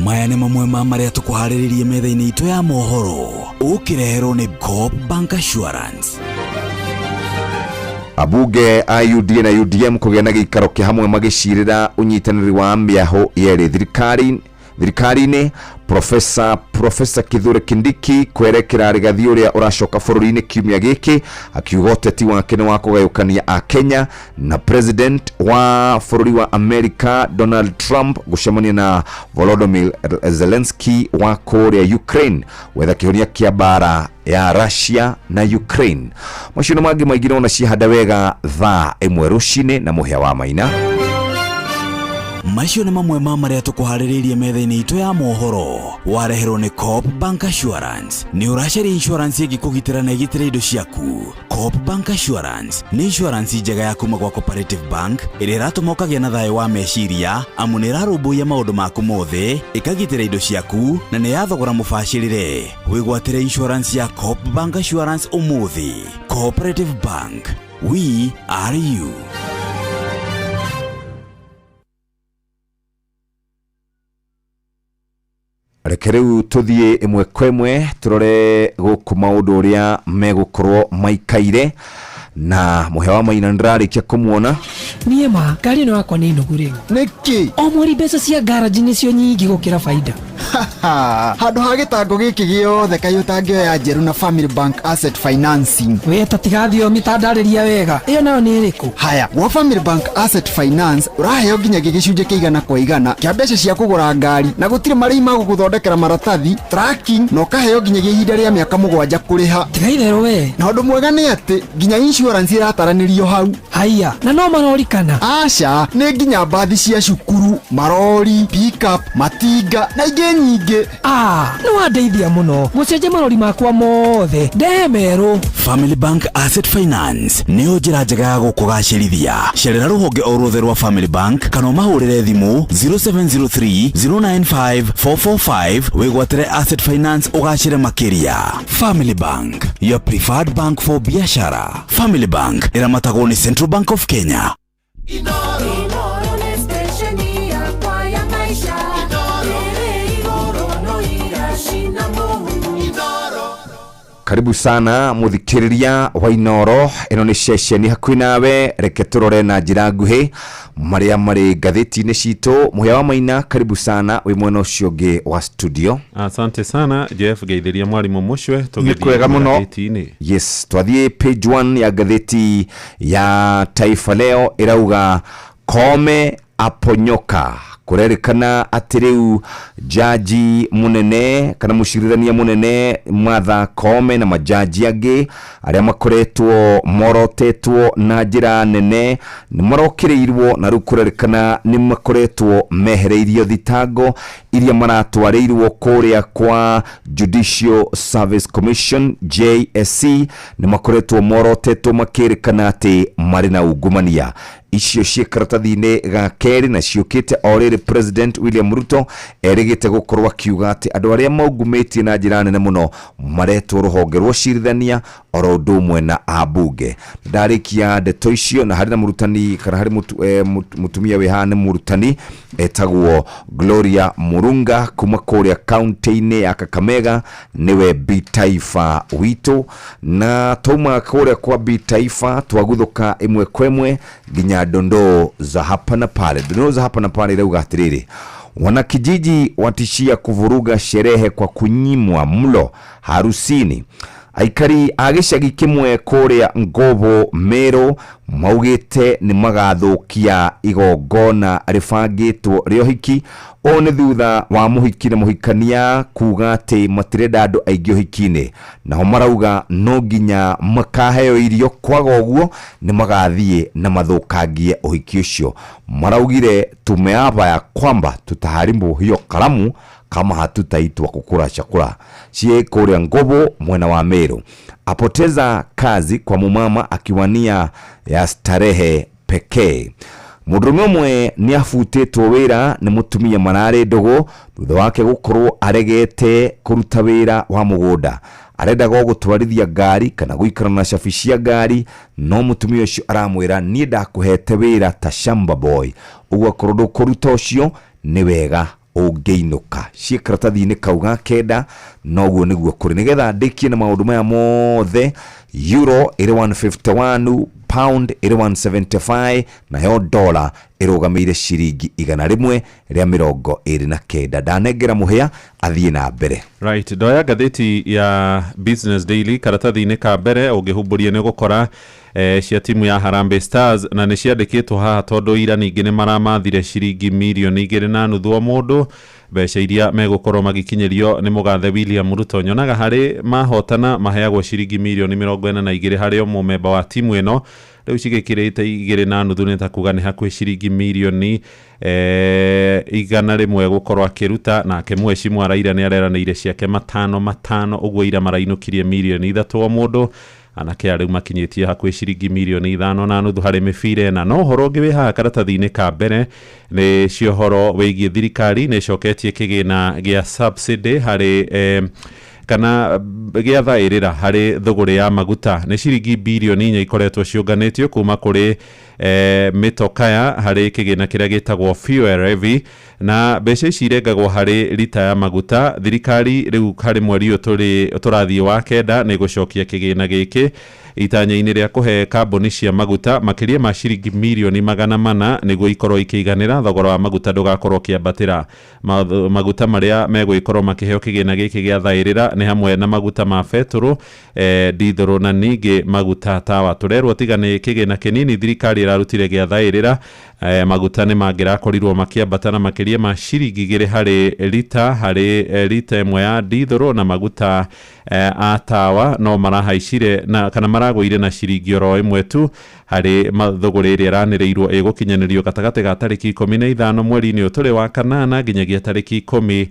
Maya ni mamwe ma maria tukuhaririirie metha-ini itu ya mohoro ukireherwo ni Coop Bank Assurance. Abuge IUDA na UDM kugĩa na gĩikaro kĩa hamwe magĩcirĩra ũnyitanĩri wa mĩaho yerĩ thirikari-inĩ. Professor Kithure Kindiki kwerekera rigathi uria uracoka bũrũri-inĩ kiumia gĩkĩ akiuga ũteti wake ni wa kũgayũkania a Kenya na president wa bũrũri wa America Donald Trump gũcemania na Volodymyr Zelensky wa kũrĩa Ukraine wetha kĩhonia kĩa mbara ya Russia na Ukraine. Macio mangĩ maingĩ no cihanda wega thaa ĩmwe rũcinĩ na mũhĩa wa maina. Macio ni mamwe ma maria tukuhaririirie metha-ini itu ya mohoro wareherwo ni Coop Bank Assurance. Ni uracaria insurance igikugitira na igitira indo ciaku. Coop Bank Assurance ni insurance njega ya kuma gwa Cooperative Bank iria iratumokagia na thayo wa meciria amu ni irarũmbũiya maũndũ maku mothe ikagitira indo ciaku na ni yathogora mũbacĩrĩre. Wĩgwatĩre insurance ya Coop Bank Assurance ũmũthĩ. Cooperative Bank, we are you. Rekereu tuthie imwe kwemwe turore guku maundu uria megukorwo maikaire na muhia wa maina ndirarikia kumuona niema ngari no akwa ni ndugu riu niki o mweri mbeca cia garage nicio nyingi gukira faida handu ha gitango giki giothe kayutangio ya Njeru na Family Bank Asset Financing we tatigathio mitandariria wega iyo nayo ni iriku haya wa Family Bank Asset Finance uraheo nginya gigicunje kiigana kwa igana kia mbeca cia kugura ngari na gutire marei ma guguthondekera maratathi tracking no kaheo nginya gihinda ria miaka 7 kuriha tigaithero we na undu mwega ni ati nginya insurance irataranirio hau haya na no marorikana aca ni nginya mbathi cia cukuru marori pickup matinga na ingi nyingi no andeithia muno mucenje marori makwa mothe ndemero. Family Bank Asset Finance nĩyo njĩra njega ya gũkũgacĩrithia. Cerera rũhonge o ruothe rwa Family Bank kana mahũrĩre thimũ 0703 095 445 wĩgwatĩre Asset Finance ũgacĩre makĩria. Family Bank, your preferred bank for biashara. Family Bank ĩramatagwo ni Central Bank of Kenya. Karibu sana muthikiriria wa Inoro, ino ni ceceni hakuhi nawe, reke turore na njira nguhi maria mari ngatheti-ini citu. Muhia wa maina, karibu sana wi mwena ucio ungi wa studio. Asante sana Jeff, geithiria mwarimu mucwe tugithie ngatheti-ini. Yes, twathie page 1 ya ngatheti ya Taifa Leo irauga Koome aponyoka. Kurerikana atiriu jaji munene kana mushirithania munene Martha Koome na majaji angi aria makoretwo morotetwo na njira nene ni marokirirwo na rukurerikana ni makoretwo mehereirio thitango iria maratwarirwo kuria kwa Judicial Service Commission JSC ni makoretwo morotetwo makirikana ati mari na ungumania. Icio cikaratathi-ini ga keri na ciukite oriri President William Ruto erigite gukorwa kiuga ati andu aria maugumitie na njira nene muno maretwo ruhonge rwa cirithania oro ndu umwe na abunge. Ndarikia ndeto icio na hari na murutani kana hari mutumia wihane murutani etagwo Gloria Murunga kuma kuria county-ini ya Kakamega niwe Bitaifa witu na tuma kuria kwa Bitaifa twaguthuka imwe kwemwe ginya dondo za hapa na pale. Dondo za hapa na pale leo gatiriri. Wanakijiji watishia kuvuruga sherehe kwa kunyimwa mlo harusini. aikari a gĩcagi kĩmwe kũrĩa Ngobo Meru maugĩte nĩ magathukia igongona rĩbangĩtwo rĩa ũhiki o nĩ thutha wa mũhiki na mũhikania kuga atĩ matirenda andũ aingĩ ũhiki-inĩ, naho marauga no nginya makaheo irio kwaga ũguo nĩ magathiĩ na mathũkangie ũhiki ũcio. Maraugire tumeapa ya kwamba tutaharibu hiyo karamu kama hatutaitwa kukula chakula. Chie kule Ngobo mwena wa Meru apoteza kazi kwa mumama akiwania ya starehe pekee. Mũndũrũme ũmwe nĩ afutetwo wĩra nĩ mũtumia Marare Ndogo thutha wake gũkorwo aregete kũruta wĩra wa mũgũnda. Arendaga gũtwarithia ngari kana gũikara na cabi cia ngari, no mũtumia ũcio aramwĩra niĩ ndakũhete wĩra ta shamba boy, ũguo korwo ndũkũruta ũcio nĩ wega ũngĩinũka. Ciĩkaratathi-inĩ kauga kenda noguo nĩguo kũrĩ nĩgetha ndĩkie na maũndũ maya mothe. Euro ĩrĩ 151, pound ĩrĩ 175, nayo dola ĩrũgamĩire ciringi 129. Ndanengera mũhĩa athiĩ na mbere. Right, ndoya ngathĩti ya Business Daily karatathi-inĩ ka mbere ũngĩhumburia nĩ gũkora cia timu ya Harambee Stars na nĩ ciandĩkĩtwo haha tondũ ira ningĩ nĩ maramathire ciringi mirioni 2.5 o mũndũ, mbeca iria megũkorwo magikinyĩrio nĩ mũgathe William Ruto. Nyonaga harĩ mahotana maheagwo ciringi mirioni 42 harĩ o mũmemba wa timu ĩno, rĩu cigĩkĩrĩte 2.5 nĩ ta kuga nĩ hakuhĩ ciringi mirioni 100 gũkorwo akĩruta, nake Mheshimiwa Raila nĩ areranĩire ciake 5 ũguo ira marainũkirie mirioni 3 o mũndũ, anake arĩu makinyĩtie hakuhĩ ciringi mirioni 5.5 harĩ mĩbira ĩna. No ũhoro ũngĩ wĩ haha karatathi-inĩ ka mbere nĩ ciohoro wĩgiĩ thirikari nĩ coketie kĩgĩna gĩa subsidy harĩ kana gĩa thaĩrĩra harĩ thũgũrĩ ya maguta. Nĩ ciringi birioni 4 ikoretwo ciũnganĩtio kuma kũrĩ mitokaya harĩ kĩgĩna kĩrĩa gĩtagwo fuel levy, na mbeca ici irengagwo harĩ lita ya maguta. Thirikari rĩu harĩ mweri ũyũ tũrathiĩ wa kenda nĩ gũcokia kĩgĩna gĩkĩ itanya-inĩ rĩa kũhe kambuni cia maguta makĩria ma ciringi mirioni 400 nĩguo ikorwo ikĩiganĩra thogora wa maguta ndũgakorwo kĩambatĩra. Maguta marĩa megũikorwo makĩheo kĩgĩna gĩkĩ gĩa thaĩrĩra nĩ hamwe na maguta ma betũrũ, dithũrũ na ningĩ maguta tawa. Tũrerwo tiga nĩ kĩgĩna kĩnini thirikari ĩrarutire gĩa thaĩrĩra, maguta nĩ mangĩrakorirwo makĩambata na makĩria ma ciringi 2 harĩ lita ĩmwe ya dithũrũ, na maguta a tawa no marahaicire na kana maragũire na ciringi oro ĩmwe tu harĩ thũgũrĩ ĩrĩa ĩranĩrĩirwo ĩgũkinyanĩrio gatagatĩ ga tarĩki 15 mweri-inĩ ũyũ tũrĩ wa kanana nginyagia tarĩki 14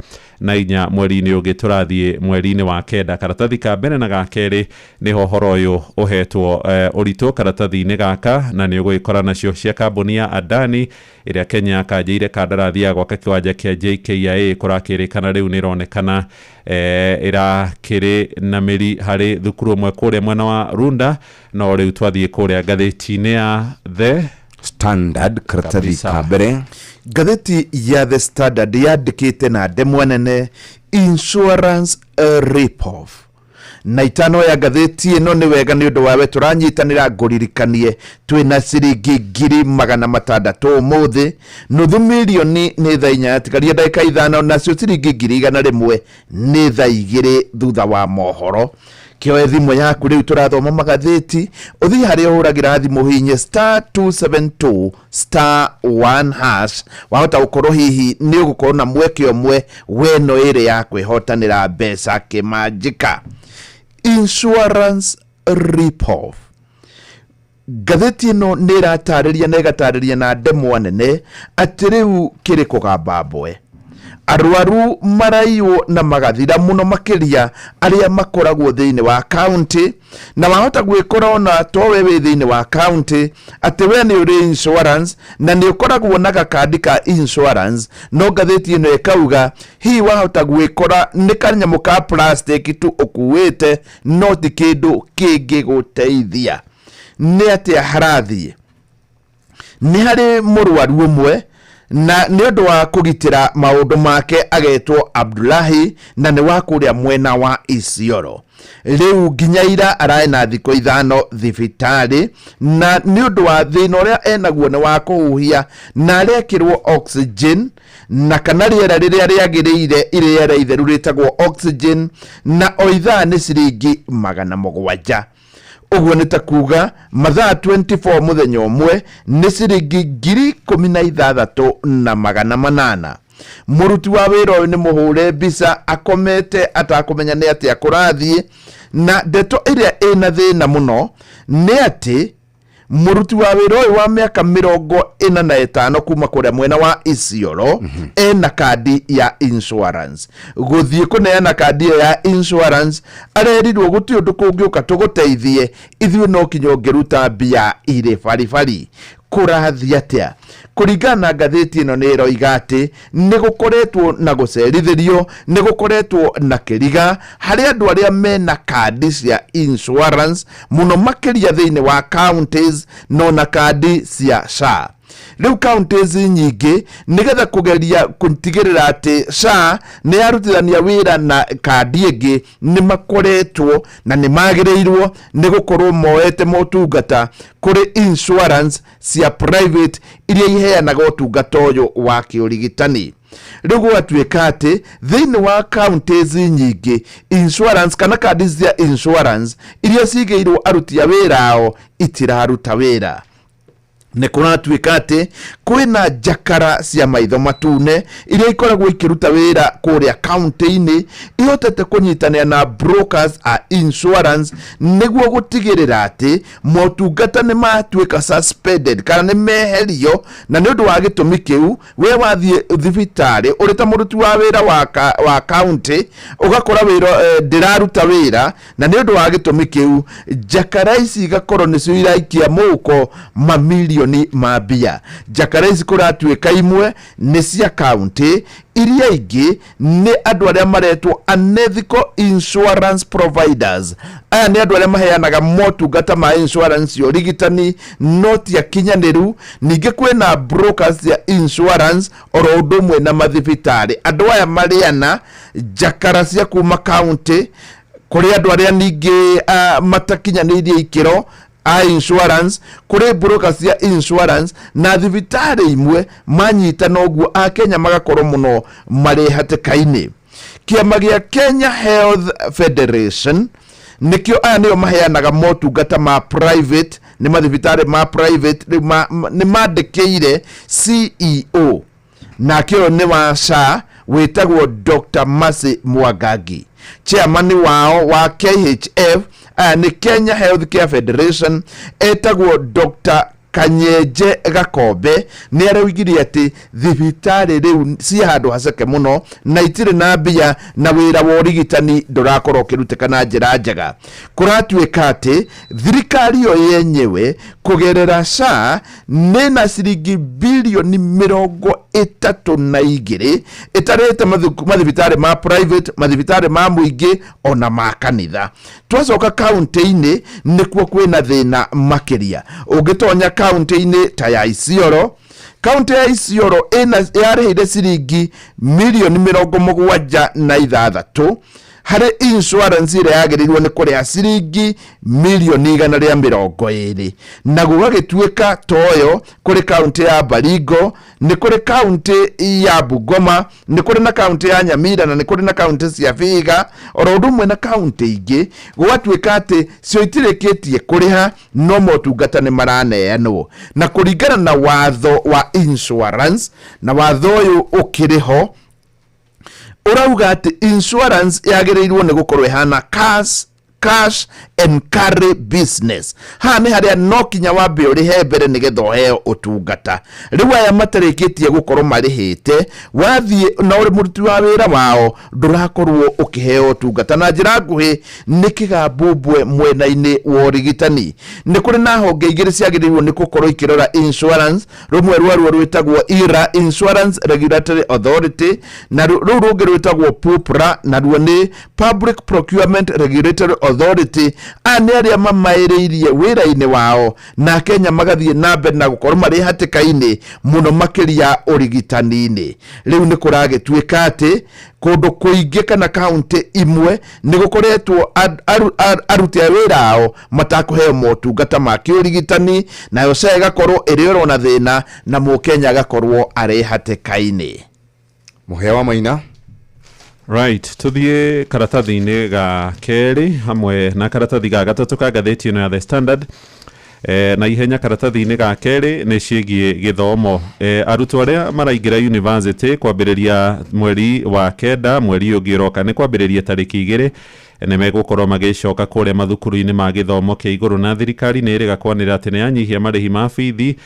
mweri-inĩ ũngĩ tũrathiĩ mweri-inĩ wa kenda. Karatathi ka mbere na ga kerĩ nĩho ũhoro ũyũ ũhetwo ũritũ karatathi-inĩ gaka, na nĩ ũgũgĩkora nacio cia kambuni ya Adani ĩrĩa Kenya kanjĩire kandarathi ya gwaka kĩwanja kĩa JKIA kũrakĩrĩkana rĩu nĩ ĩronekana ĩrakĩrĩ na mĩri harĩ thukuru ũmwe kũrĩa mwena wa Runda. No rĩu twathiĩ kũrĩa ngathĩti-inĩ ya The Standard karatathi ka mbere. Ngathĩti ya The Standard yandĩkĩte na ndemwa nene insurance rip-off. Na itano ya ngathĩti ĩno nĩ wega nĩ ũndũ wawe tũranyitanĩra ngũririkanie twĩna ciringi 600,000 ũmũthĩ, nuthu mirioni nĩ thaa 4 tikaria ndagĩka 5, nacio ciringi 100,000 nĩ thaa 2 thutha wa mohoro. Kĩoe thimũ yaku rĩu tũrathoma magathĩti, ũthiĩ harĩa ũhũragĩra thimũ hihinye *272*1#, wahota gũkorwo hihi nĩ ũgũkorwo na mweke ũmwe weno ĩrĩ ya kwĩhotanĩra mbeca kĩmanjĩka. Insurance rip-off. Ngathĩti ĩno nĩ ĩratarĩria na ĩgatarĩria na ndemwa nene atĩ rĩu kĩrĩ kũgamba mbwe. Arwaru maraiwo na magathira muno makĩria arĩa makoragwo thĩinĩ wa county, na wahota gwĩkora ona towe wĩ thĩinĩ wa county atĩ we nĩ ũrĩ insurance na nĩ ũkoragwo na gakandi ka insurance, no ngathĩti ĩno ĩkauga hihi wahota gwĩkora nĩ kanyamũ ka plastic tu ũkuĩte no ti kĩndũ kĩngĩgũteithia. Nĩ atĩa harathiĩ? Nĩ harĩ mũrwaru ũmwe na nĩ ũndũ wa kũgitĩra maũndũ make agetwo Abdullahi na nĩ wa kũrĩa mwena wa Isiolo. Rĩu nginya ira araĩ na thikũ 5 thibitarĩ na nĩ ũndũ wa thĩna ũrĩa enaguo nĩ wa kũhuhia na arekĩrwo oxygen na kana rĩera rĩrĩa rĩagĩrĩire rĩera itheru rĩtagwo oxygen na o ithaa nĩ ciringi 700. Ũguo nĩ ta kuga mathaa 24 mũthenya ũmwe nĩ ciringi 16,800. Mũruti wa wĩra ũyũ nĩ mũhũre mbica akomete atakũmenya nĩ atĩa kũrathiĩ, na ndeto ĩrĩa ĩna thĩna mũno nĩ atĩ mũruti wa wĩra ũyũ wa mĩaka 45 kuma kũrĩa mwena wa Isiolo ena kandi ya insurance. Gũthiĩ kũneana kandi ya insurance arerirwo gũtirĩ ũndũ kũngĩũka tũgũteithie, ithuĩ no kinya ũngĩruta mbia irĩ baribari. Kũrathi atĩa? Kũringana na ngathĩti ĩno nĩ ĩroiga atĩ nĩ gũkoretwo na gũcerithĩrio, nĩ gũkoretwo na kĩriga harĩ andũ arĩa mena kandi cia insurance mũno makĩria thĩinĩ wa counties na kandi cia SHA. Rĩu counties nyingĩ nĩgetha kũgeria gũtigĩrĩra atĩ SHA nĩ yarutithania wĩra na kandi ĩngĩ nĩ makoretwo na nĩ magĩrĩirwo nĩ gũkorwo moete motungata kũrĩ insurance cia private iria iheanaga ũtungata ũyũ wa kĩũrigitani. Rĩu gwatuĩka atĩ thĩinĩ wa counties nyingĩ insurance kana kandi cia insurance iria cigĩirwo aruti a wĩra ao itiraruta wĩra. Nĩ kũratuĩka atĩ kwĩna njakara cia maitho matune iria ikoragwo ikĩruta wĩra kũrĩa kaunti-inĩ ihotete kũnyitanĩra na brokers a insurance nĩguo gũtigĩrĩra atĩ motungata nĩ matuĩka suspended kana nĩ meherio, na nĩ ũndũ wa gĩtũmi kĩu we wathiĩ thibitarĩ ũrĩ ta mũruti wa wĩra wa kaunti ũgakora wĩra ndĩraruta wĩra, na nĩ ũndũ wa gĩtũmi kĩu njakara ici igakorwo nĩcio iraikia mũhuko mamilioni ma mbia. Njakara ici kũratuĩka imwe nĩ cia kaunti, iria ingĩ nĩ andũ arĩa maretwo unethical insurance providers. Aya nĩ andũ arĩa maheanaga motungata ma insurance ya ũrigitani no ti akinyanĩru. Ningĩ kwĩna brokers ya insurance oro ũndũ ũmwe na mathibitarĩ. Andũ aya marĩana njakara cia kuma kaunti kũrĩ andũ arĩa ningĩ matakinyanĩirie ikĩro a insurance kũrĩ brokers ya insurance na thibitarĩ imwe manyitana ũguo a Kenya magakorwo mũno marĩ hatĩka-inĩ. Kĩama gĩa Kenya Health Federation nĩkĩo aya nĩo maheanaga motungata ma private, nĩ mathibitarĩ ma private nĩ mandĩkĩire CEO nake ũyũ nĩ wa SHA wĩtagwo Dr. Mercy Mwangangi. Chairman wao wa KHF ni Kenya Healthcare Federation etagwo Dr. Kanyenje Gakombe nĩ araugirie atĩ thibitarĩ rĩu ci handũ haceke mũno na itirĩ na mbia na wĩra wa ũrigitani ndũrakorwo ũkĩrutĩka na njĩra njega. Kũratuĩka atĩ thirikari yo yenyewe kũgerera SHA nĩ na ciringi bilioni 32 ĩtarĩte mathibitarĩ ma private, mathibitarĩ ma mũingĩ ona ma kanitha. Twacoka kaunti-inĩ nĩkuo kwĩna thĩna makĩria. Ũngĩtonya kaunti-inĩ ta ya Isiolo, kaunti ya Isiolo yarĩhire ciringi milioni 76 harĩ insurance ĩrĩa yagĩrĩirwo nĩ kũrĩha ciringi milioni 120, na gũgagĩtuĩka toyo kũrĩ kaunti ya Baringo, nĩ kũrĩ kaunti ya Bungoma, nĩ kũrĩ na kaunti ya Nyamira, na nĩ kũrĩ na kaunti cia Vihiga, oro ũndũ ũmwe na kaunti ingĩ. Gũgatuĩka atĩ cio itirĩkĩtie kũrĩha no motungata nĩ maraneanwo, na kũringana na watho wa insurance, na watho ũyũ ũkĩrĩho urauga ati insurance yagĩrĩirwo nĩ gũkorwo ihana cash and carry business. Ha nĩ harĩa no kinya wambe ũrĩhe mbere nĩgetha ũheo ũtungata. Rĩu aya matarĩkĩtie gũkorwo marĩhĩte, wathiĩ na ũrĩ mũruti wa wĩra wao ndũrakorwo ũkĩheo ũtungata. Na njĩra nguhĩ nĩ kĩgambũmbwe mwena-inĩ wa ũrigitani. Nĩ kũrĩ na honge igĩrĩ ciagĩrĩirwo nĩ gũkorwo ikĩrora insurance. Rũmwe rwaruo rwĩtagwo IRA, Insurance Regulatory Authority, na rũu rũngĩ rwĩtagwo PUPRA, na ruo nĩ Public Procurement Regulatory Authority ani aria mamairirie wira-ini wao na Kenya magathie na mbere na gukorwo mari hatikaini muno makiria urigitani-ini. Riu ni kuragituika ati kundu kuingi kana county imwe ni gukoretwo aruti a wira ao matakuheo motungata ma kiurigitani, nayo SHA igakorwo iriorwo na thina na Mukenya agakorwo ari hatikaini. Muhewa Maina. Right, tuthie karatathi-ini ga keri hamwe na karatathi ga gatatu ka gatheti ino ya The Standard. Na ihenya karatathi-ini ga keri ni ciigie githomo. Arutwo aria maraingira university kwambiriria mweri wa kenda mweri ugiroka ni kwambiriria tariki 2 ne megukorwo magicoka kuria mathukuru-ini ma githomo kia iguru, na thirikari ni iriga kwanira ati ni anyihia marihi ma bithi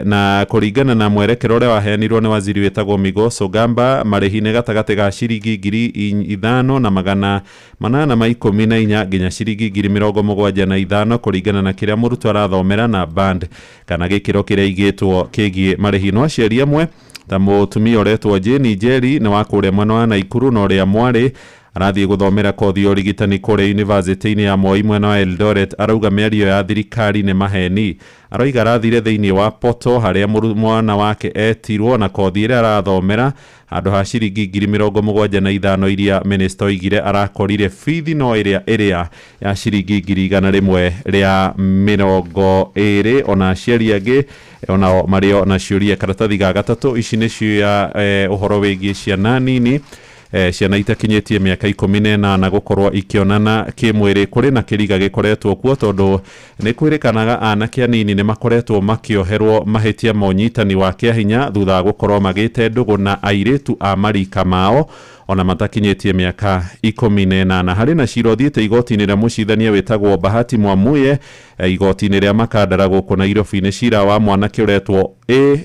na kuringana na mwerekero uria waheanirwo ni waziri wetagwo Migos Ogamba, marihi ni gatagati ga ciringi 5,814 nginya ciringi 75,000 kuringana na kiria murutwo arathomera na band kana gikiro kiria igitwo kigie marihi. No aciari amwe ta mutumia uretwo Jane Njeri ni wa kuria mwena wa Naikuru na uria mwari arathie guthomera kothi ya urigitani kure university-ini ya Moi mwena wa Eldoret arauga mĩario ya thirikari ni maheni. Aroiga arathire thiini wa Poto haria mwana wake etirwo na kothi ĩrĩa arathomera handu ha ciringi 75,000 iria minister oigire arakorire bithi no ĩrĩa ya ciringi 120 ona aciari angĩ ona mario na ciũria. Karatathi ga gatatu ici nĩcio ya ũhoro wĩgiĩ ciana nini ciana itakinyetie miaka 18 gukorwo ikionana kimwiri kuri na kiriga gikoretwo kuo tondu ni kwirikanaga anake anini ni makoretwo makioherwo mahitia monyitani wa kiahinya thutha gukorwo magite ndugu na airitu a marika mao ona matakinyetie miaka 18. Hari na cira thiete igoti-ini ria mucithania wetagwo Bahati Mwamuye igoti-ini ria Makandara guku Nairobi ni cira wa mwanake uretwo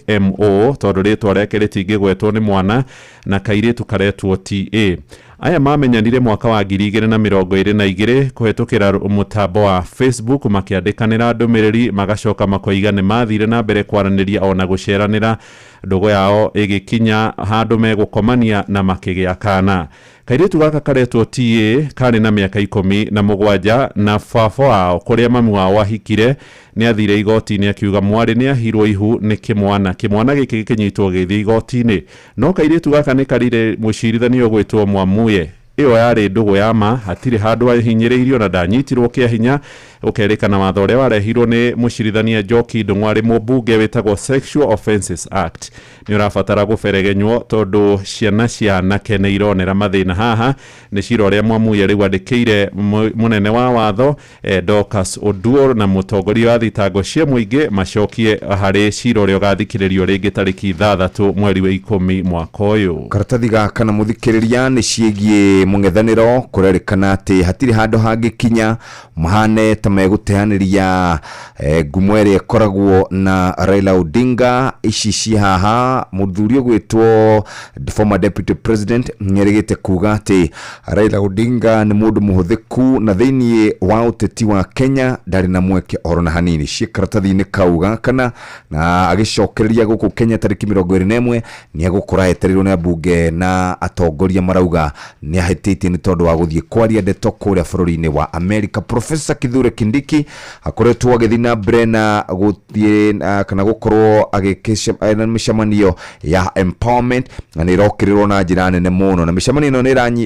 AMO tondu ritwa riake ritingigwetwo ni mwana na kairitu karetwo TA. Aya mamenyanire mwaka wa 2022 kuhetukira mutambo wa Facebook makiandikanira ndumiriri magacoka makoiga ni mathire na mbere kwaraniria ona guceranira ndogo yao igikinya handu megukomania na makigia kana. Kairitu gaka karetwo TA kari na miaka 17 na fafo wao kuria mamu wao wahikire ni athire igoti-ini akiuga mwari ni ahirwo ihu ni kimwana giki gikinyitwo githi igoti-ini. No kairitu gaka ni karire mucirithanio gwitwo Mwamuye iyo yari ndugu yama hatire handu ahinyiriirio na danyitirwo kiahinya ukerikana watho uria warehirwo ni mucirithania Njoki Ndung'u mubunge wetagwo Sexual Offences Act ni urabatara guberegenywo tondu ciana cia anake ni ironera mathina haha. Ni cira uria Mwamuye riu andikire munene wa watho Dorcas Oduor na mutongoria wa thitango cia muingi macokie hari cira uria ugathikiririo ringi tariki 6 mweri wa 10 mwaka uyu. Karatathi gaka na muthikiriria ni ciegie mung'ethaniro kurerikana ati hatiri handu hangikinya mahane ta meguteaniria ngumo iria ikoragwo na Raila Odinga. Ici ci haha muthuri gwitwo former deputy president nyerigite kuga ati Raila Odinga ni mundu muhuthiku na thiini wa uteti wa Kenya ndari na mweke orona hanini. Ci karatathi-ini kauga kana na agicokereria guku Kenya tariki 21 ni agukora eterirwo na bunge na atongoria marauga ni ahetitie ni tondu wa guthie kwaria ndeto kuria bururi-ini wa America. Professor Kithure Kindiki akoretwo agithina brena guthie kana gukorwo agikesha na mishamanio ya empowerment na ni rokirirwo na njira nene muno, na mishamanio ino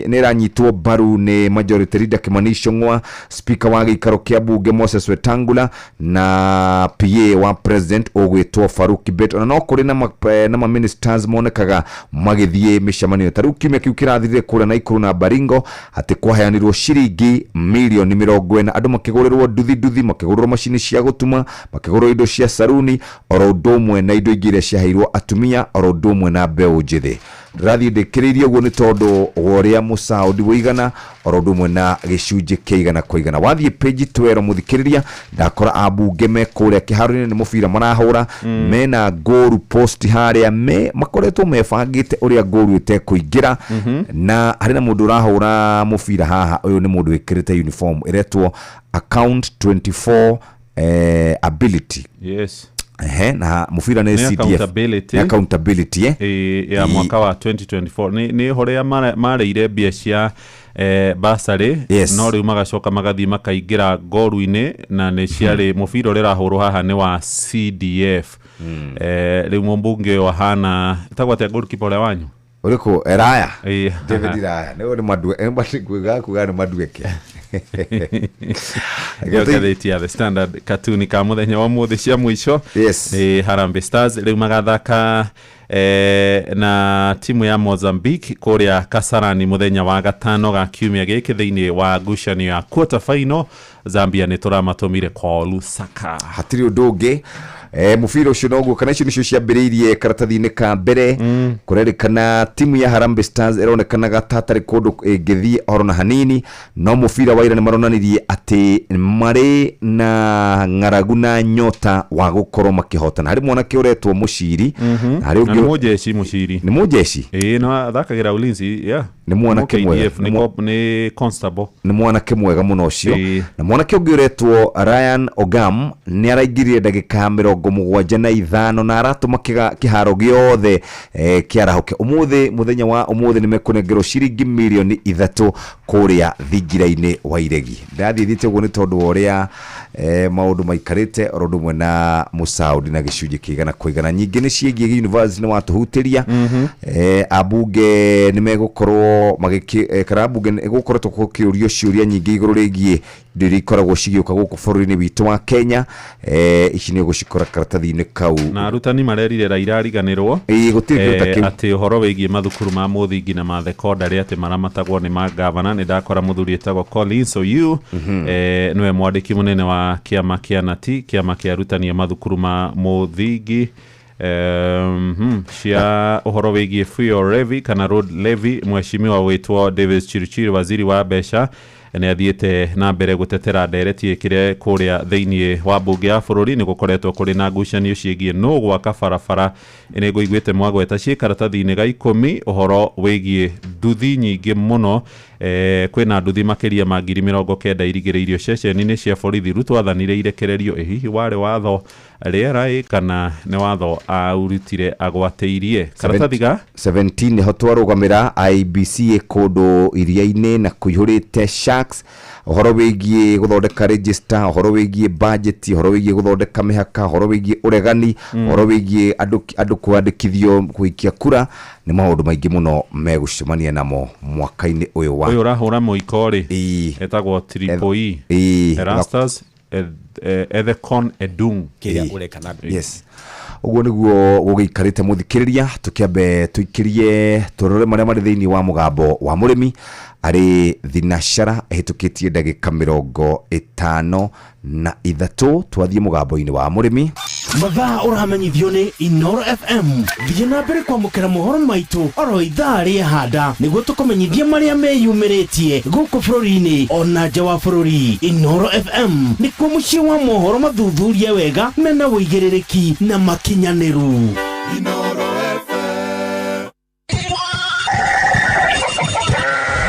ni ranyitwo baru ni majority leader Kimani Ichung'wa, speaker wa gikaro kia bunge Moses Wetangula na PA wa president ogwitwo Faruk Kibet. Ona no kuri na ma ministers monekaga magithie mishamanio taruki me kiukirathire kura na Ikuru na Baringo ati kwaheanirwo ciringi milioni 40 andu makigurirwo nduthi makigurirwo machini cia gutuma makigurirwo indo cia saruni oro ndomwe na indo ingire ciaheirwo atumia oro ndomwe na mbeu njithi. Rathi ndikiririe uguo ni tondu woria musaudi woigana oro ndomwe na gicunji kiigana kuigana. Wathie page 12 muthikiriria ndakora abunge me kuria kiharu-ini ni mubira marahura mena goal post haria me makoretwo mebangite uria goal ite kuingira na hari na mundu urahura mubira haha uyu ni mundu wikirite uniform iretwo account 24 ability. Yes. Na mufira ni CDF accountability ya mwaka wa 2024 ni horea mareire bia cia basarĩ Yes. no rĩu magacoka magathiĩ makaingĩra ngoru-inĩ na nĩ ciarĩ mũbira ũrĩa ũrahũrwo haha nĩ wa CDF. Rĩu mũmbunge ũyũ ahana tagwo atĩa goalkeeper ũrĩa wanyu Uriko Raya. Ĩĩ. David Raya. Ni madue kuga ni madueke. Gĩokathĩtia The Standard katuni ka mũthenya wa mũthĩ cia mũico. Yes. Harambee Stars rĩu magathaka na timu ya Mozambique kũrĩa Kasarani mũthenya wa gatano ga kiumia gĩkĩ thĩinĩ wa ngucanio ya quarter final. Zambia nĩ tũramatũmire kwa Lusaka. Hatiri ũndũ ũngĩ mubira ucio noguo kana icio nicio ciambĩrĩirie karatathi-inĩ ka mbere kũrerĩkana timu ya Harambee Stars ĩronekanaga tatarĩ kũndũ ĩngĩthiĩ oro na hanini, no mubira wa ira nĩ maronanirie atĩ marĩ na ng'aragu na nyota wa gũkorwo makĩhotana. Harĩ mwanake ũretwo Mũciri, harĩ ũngĩ nĩ mũjeci Mũciri, nĩ mũjeci no athakagĩra Ulinzi, nĩ mwanake mwega, nĩ constable, nĩ mwanake mwega mũno ũcio. Na mwanake ũngĩ ũretwo Ryan Ogam nĩ araingĩrire ndagĩka 75 na aratũma kĩharo gĩothe kĩarahoke. Ũmũthĩ mũthenya wa ũmũthĩ nĩ mekũnengerwo ciringi milioni 3 kũrĩa thingira-inĩ wa Iregi. Ndathiĩte ũguo nĩ tondũ ũrĩa maũndũ maikarĩte oro ũndũ ũmwe na mũcaũri na gĩcunjĩ kĩigana kũigana. Nyingĩ nĩ ciĩgiĩ university nĩ watũhutĩria abunge nĩ megũkorwo kana abunge nĩ gũkoretwo gũkĩũrio ciũria nyingĩ igũrũ rĩgiĩ indo iria ikoragwo cigĩũka gũkũ bũrũri-inĩ witũ wa Kenya. Ici nĩ ũgũcikora karatathi-inĩ kau. Na arutani marerire Raila ariganĩrwo atĩ ũhoro wĩgiĩ mathukuru ma mũthingi na ma thekondarĩ atĩ maramatagwo nĩ magavana. Nĩ ndakora mũthuri etagwo Collins Oyu nĩwe mwandĩki mũnene wa kĩama kĩa Nati, kĩama kĩa arutani a mathukuru ma mũthingi cia ũhoro wĩgiĩ fuel levy kana road levy. Mheshimiwa wĩtwo David Chirichiri, waziri wa mbeca, nĩ athiĩte na mbere gũtetera ndereti ĩkĩrĩa kũrĩa thĩinĩ wa mbunge ya bũrũri. Nĩ gũkoretwo kũrĩ na ngucanio ciĩgiĩ nũ gwaka barabara. Nĩ ngũiguĩte mwagweta ciĩ karatathi-inĩ ga 10 ũhoro wĩgiĩ nduthi nyingĩ mũno. Kwĩna nduthi makĩria ma 90,000 irigĩrĩirio ceceni-inĩ cia borithi. Ruto athanire irekererio. Hihi warĩ watho rĩera kana nĩ watho aurutire agwatĩirie? Karatathi ga 17 nĩho twarũgamĩra IBC kũndũ iria-inĩ na kũihũrĩte sharks. Ũhoro wĩgiĩ gũthondeka register, ũhoro wĩgiĩ budget, ũhoro wĩgiĩ gũthondeka mĩhaka, ũhoro wĩgiĩ ũregani, ũhoro wĩgiĩ andũ kwandĩkithio gũikia kura. Nĩ maũndũ maingĩ mũno megũcemania namo mwaka-inĩ ũyũ wa ũyũ ũrahũra mũiko rĩ etagwo Triple E Erastus Ethekon Edung kĩrĩa ũreka na ndũĩ. Yes. Ũguo nĩguo gũgĩikarĩte mũthikĩrĩria. Tũkĩambe tũikĩrie tũrore marĩa marĩ thĩinĩ wa mũgambo wa mũrĩmi arĩ thinacara ĩhĩtũkĩtie ndagĩka 53 twathiĩ mũgambo-inĩ wa mũrĩmi. Mathaa ũramenyithio nĩ Inoro FM. Thiĩ na mbere kwamũkĩra mohoro maitũ oro ithaa rĩa handa nĩguo tũkũmenyithia marĩa meyumĩrĩtie gũkũ bũrũri-inĩ ona nja wa bũrũri. Inoro FM nĩkuo mũciĩ wa mohoro mathuthurie wega mena wũigĩrĩrĩki na makinyanĩru. Inoro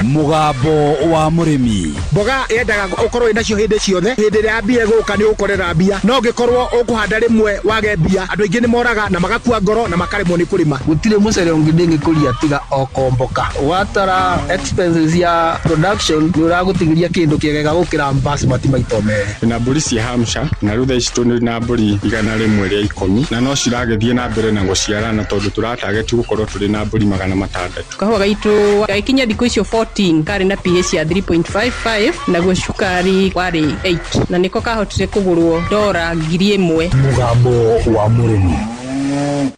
Mugambo wa mũrĩmi. Mboga yendaga ũkorwo nacio hĩndĩ ciothe. Hĩndĩ ĩrĩa mbia gũka nĩ ũkorera mbia, no ngĩkorwo ũkũhanda rĩmwe wage mbia, andũ aingĩ nĩ moraga na magakua ngoro na makaremwo nĩ kũrĩma. Gũtirĩ mũcere ũngĩ ndĩngĩkũria tiga o komboka. Watara expenses ya production nĩ ũragũtigĩria kĩndũ kĩegega gũkĩra basmati maita merĩ. Na mbũri cia Hampshire na rĩu thaa ici tũrĩ na mbũri 100 rĩa 10 na no ciragĩthiĩ na mbere na gũciarana tondũ tũratageti gũkorwo tũrĩ na mbũri 600. Kahũa gaitũ gaikinya thikũ icio 14 karĩ na pH ya 3.55 naguo cukari warĩ 8 na nĩko kahotire kũgũrwo $1,000. Mugambo wa mũrĩmi.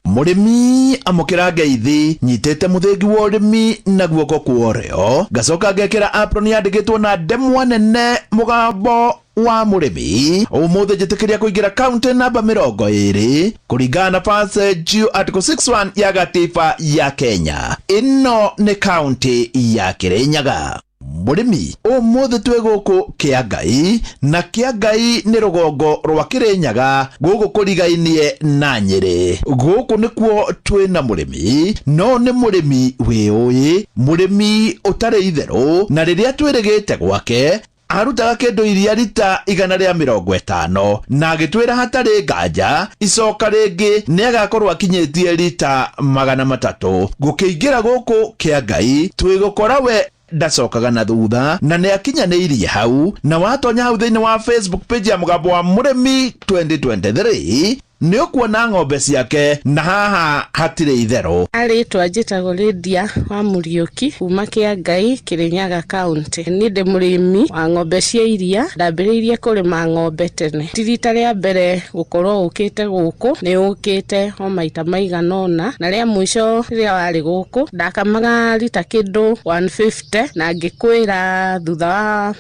Mũrĩmi amũkĩra ngeithi nyitĩte mũthĩgi wa ũrĩmi na guoko kuoreo ngacoka ngekĩra apron yandĩkĩtwo na ndemwa nene mũgambo wa mũrĩmi. Ũmũthĩ njĩtĩkĩria kũingĩra kaunti namba 20 kũringana na passage article 61 ya gatiba ya Kenya. Ĩno nĩ kaunti ya Kĩrĩnyaga. Mũrĩmi ũmũthĩ twĩ gũkũ Kĩangai na Kĩangai nĩ rũgongo rwa Kĩrĩnyaga gũkũ kũrigainie na Nyĩrĩ. Gũkũ nĩkuo twĩ na mũrĩmi, no nĩ mũrĩmi wĩũĩ, mũrĩmi ũtarĩ itherũ, na rĩrĩa twĩrĩgĩte gwake arutaga kĩndũ iria rita 150 na agĩtwĩra hatarĩ nganja icoka rĩngĩ nĩ agakorwo akinyĩtie rita 300. Gũkĩingĩra gũkũ Kĩangai twĩgũkora we ndacokaga na thutha na nĩ akinyanĩirie hau, na watonya hau thĩinĩ wa Facebook page ya Mũgambo wa Mũrĩmi 2023 nĩ ũkuona ng'ombe ciake na haha hatirĩ itherũ. Arĩtwa njĩtagwo Lydia wa Mũriũki kuma Kĩangai, Kĩrĩnyaga County. Niĩ ndĩ mũrĩmi wa ng'ombe cia iria, ndambĩrĩirie kũrĩma ng'ombe tene. Ti rita rĩa mbere gũkorwo ũkĩte gũkũ, nĩ ũkĩte o maita maigana ũna, na rĩa mũico rĩrĩa warĩ gũkũ ndakamaga rita kĩndũ 150, na ngĩkwĩra thutha wa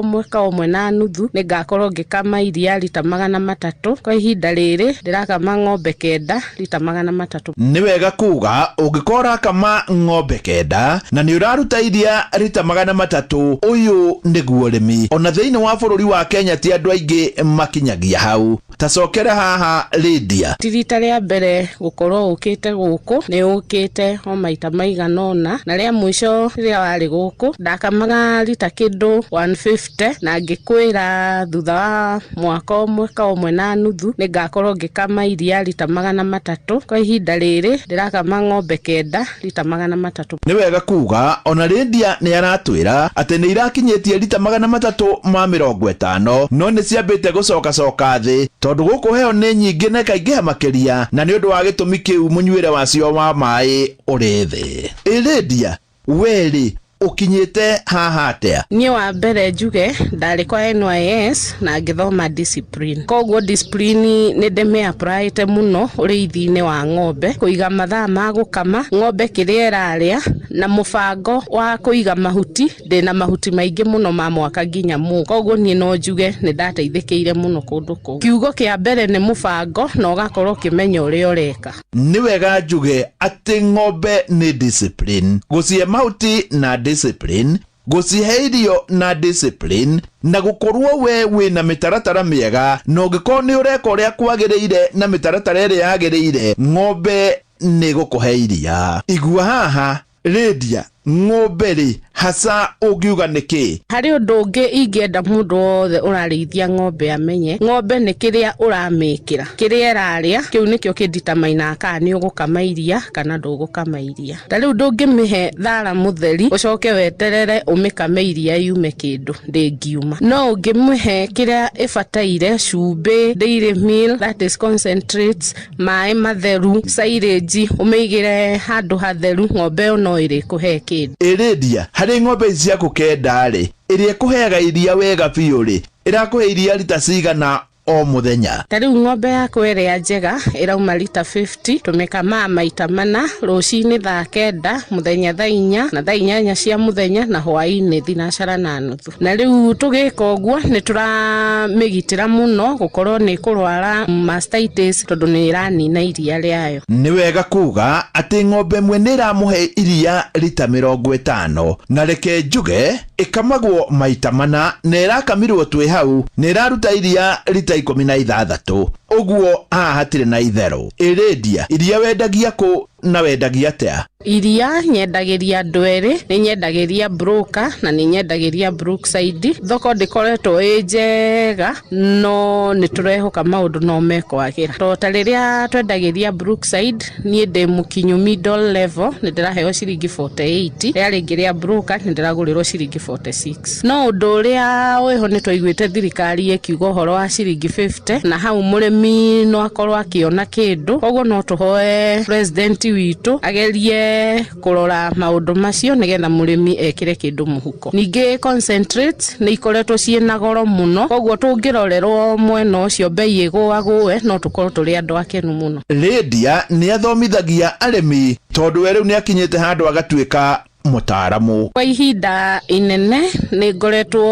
mwaka ũmwe na nuthu nĩ ngakorwo ngĩkama iria rita 300. Kwa ihinda rĩrĩ ndirakama ng'ombe 9 rita 300. Nĩ wega kuga ũngĩkora kama ng'ombe 9 na nĩ ũraruta iria rita 300, ũyũ nĩguo ũrĩmi. Ona thĩinĩ wa bũrũri wa Kenya ti andũ aingĩ makinyagia hau. Tacokera haha Lydia. Ti rita rĩa mbere gũkorwo ũkĩte gũkũ, nĩ ũkĩte o maita maigana ũna, na rĩa mũico rĩrĩa warĩ gũkũ ndakamaga rita kĩndũ 150, na ngĩkwĩra thutha wa mwaka ũmwe na nuthu nĩ ngakorwo ngĩkama iria rita 300. Kwa ihinda rĩrĩ ndirakama ng'ombe 9 rita 300. Nĩ wega kuga ona Lydia nĩ aratwĩra atĩ nĩ irakinyĩtie rita 350, no nĩ ciambĩte gũcoka thĩ tondũ gũkũ heo nĩ nyingĩ na kaingĩ makĩria, na nĩ ũndũ wa gĩtũmi kĩu mũnyuĩre wacio wa maĩ ũrĩ thĩ. Lydia, weri ukinyite haha atia? Niĩ wa mbere njuge ndarĩ kwa NYS na ngĩthoma discipline. Koguo discipline nĩ ndĩmĩapplyĩte mũno ũrĩithi-inĩ wa ng'ombe, kũiga mathaa ma gũkama ng'ombe kĩrĩa ĩrarĩa, na mũbango wa kũiga mahuti. Ndĩna mahuti maingĩ mũno ma mwaka nginya mũũ. Koguo niĩ no njuge nĩ ndateithĩkĩire mũno kũndũ kũu. Kiugo kĩa mbere nĩ mũbango na ũgakorwo ũkĩmenya ũrĩa ũreka. Nĩ wega njuge atĩ ng'ombe nĩ discipline. Gũcihe mahuti na discipline, gũcihe irio na discipline, na gũkorwo we wĩna mĩtaratara mĩega, na ũngĩkorwo nĩ ũreka ũrĩa kwagĩrĩire na mĩtaratara ĩrĩa yagĩrĩire, ng'ombe nĩ gũkũhe iria. Igua haha Lydia, ng'ombe rĩ hasa ũngiuga nĩkĩ? Harĩ ũndũ ũngĩ ingĩenda mũndũ wothe ũrarĩithia ng'ombe amenye, ng'ombe nĩ kĩrĩa ũramĩkĩra, kĩrĩa ĩrarĩa kĩu nĩkĩo kĩnditamaina kana nĩ ũgũkama iria kana ndũgũkama iria. Ta rĩu ndũngĩmĩhe thara mũtheri ũcoke weterere ũmĩkame iria yume kĩndũ, ndĩngiuma. No ũngĩmĩhe kĩrĩa ĩbataire, cumbĩ, dairy meal, that is concentrates, maĩ matheru, silage, ũmĩigĩre handũ hatheru, ng'ombe ĩyo no ĩrĩkũhe kĩndũ. Lydia, harĩ ng'ombe ici ciaku 9 rĩ, ĩrĩa ĩkũheaga iria wega biũ rĩ, ĩrakũhe iria rita cigana o mũthenya? Ta rĩu ng'ombe yakwa ĩrĩa njega ĩrauma rita 50, tũmĩkama maita 4, rũcinĩ thaa 9, mũthenya thaa 4 na thaa 8 cia mũthenya, na hwaĩ-inĩ thinacara na nuthu. Na rĩu tũgĩka ũguo nĩ tũramĩgitĩra mũno gũkorwo nĩ kũrwara mastitis tondũ nĩ ĩranina iria rĩayo. Nĩ wega kuga atĩ ng'ombe ĩmwe nĩ ĩramũhe iria rita 50, na reke njuge ĩkamagwo maita 4 na ĩrakamirwo twĩ hau nĩ ĩraruta iria rita 16. Ũguo haha hatirĩ na itherũ. Lydia, iria wendagia kũ na wendagia atĩa? Iria nyendagĩria andũ erĩ, nĩ nyendagĩria broker na nĩ nyendagĩria Brookside. Thoko ndĩkoretwo ĩ njega, no nĩ tũrehoka maũndũ no mekwagĩra. Ta rĩrĩa twendagĩria Brookside, niĩ ndĩ mũkinyu middle level, nĩ ndĩraheo ciringi 48, rĩrĩa rĩngĩ rĩa broker nĩ ndĩragũrĩrwo ciringi 46. No ũndũ ũrĩa wĩho nĩ twaiguĩte thirikari ĩkiuga ũhoro wa ciringi 50, na hau mũrĩmi no akorwo akĩona kĩndũ. Koguo no tũhoe president witũ agerie kũrora maũndũ macio nĩgetha mũrĩmi ekĩre kĩndũ mũhuko. Ningĩ concentrates nĩ ikoretwo ciĩna goro mũno, koguo tũngĩrorerwo mwena ũcio bei ĩgũagũe no tũkorwo tũrĩ andũ akenu mũno. Lydia nĩ athomithagia arĩmi tondũ we rĩu nĩ akinyĩte handũ agatuĩka mũtaaramu. Kwa ihinda inene nĩ ngoretwo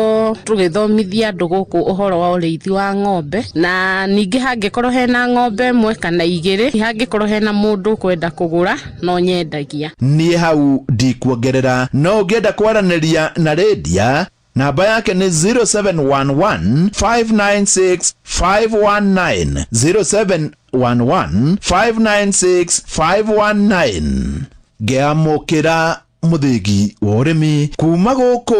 tũgĩthomithia andũ gũkũ ũhoro wa ũrĩithi wa ng'ombe, na ningĩ hangĩkorwo hena ng'ombe 1 kana 2, hangĩkorwo hena mũndũ kwenda kũgũra no nyendagia. Niĩ hau ndikuongerera, no ũngĩenda kwaranĩria na Lydia, namba yake nĩ 0711 596 519, 0711 596 519. Ngeamũkĩra mũthĩgi wa ũrĩmi kuma gũkũ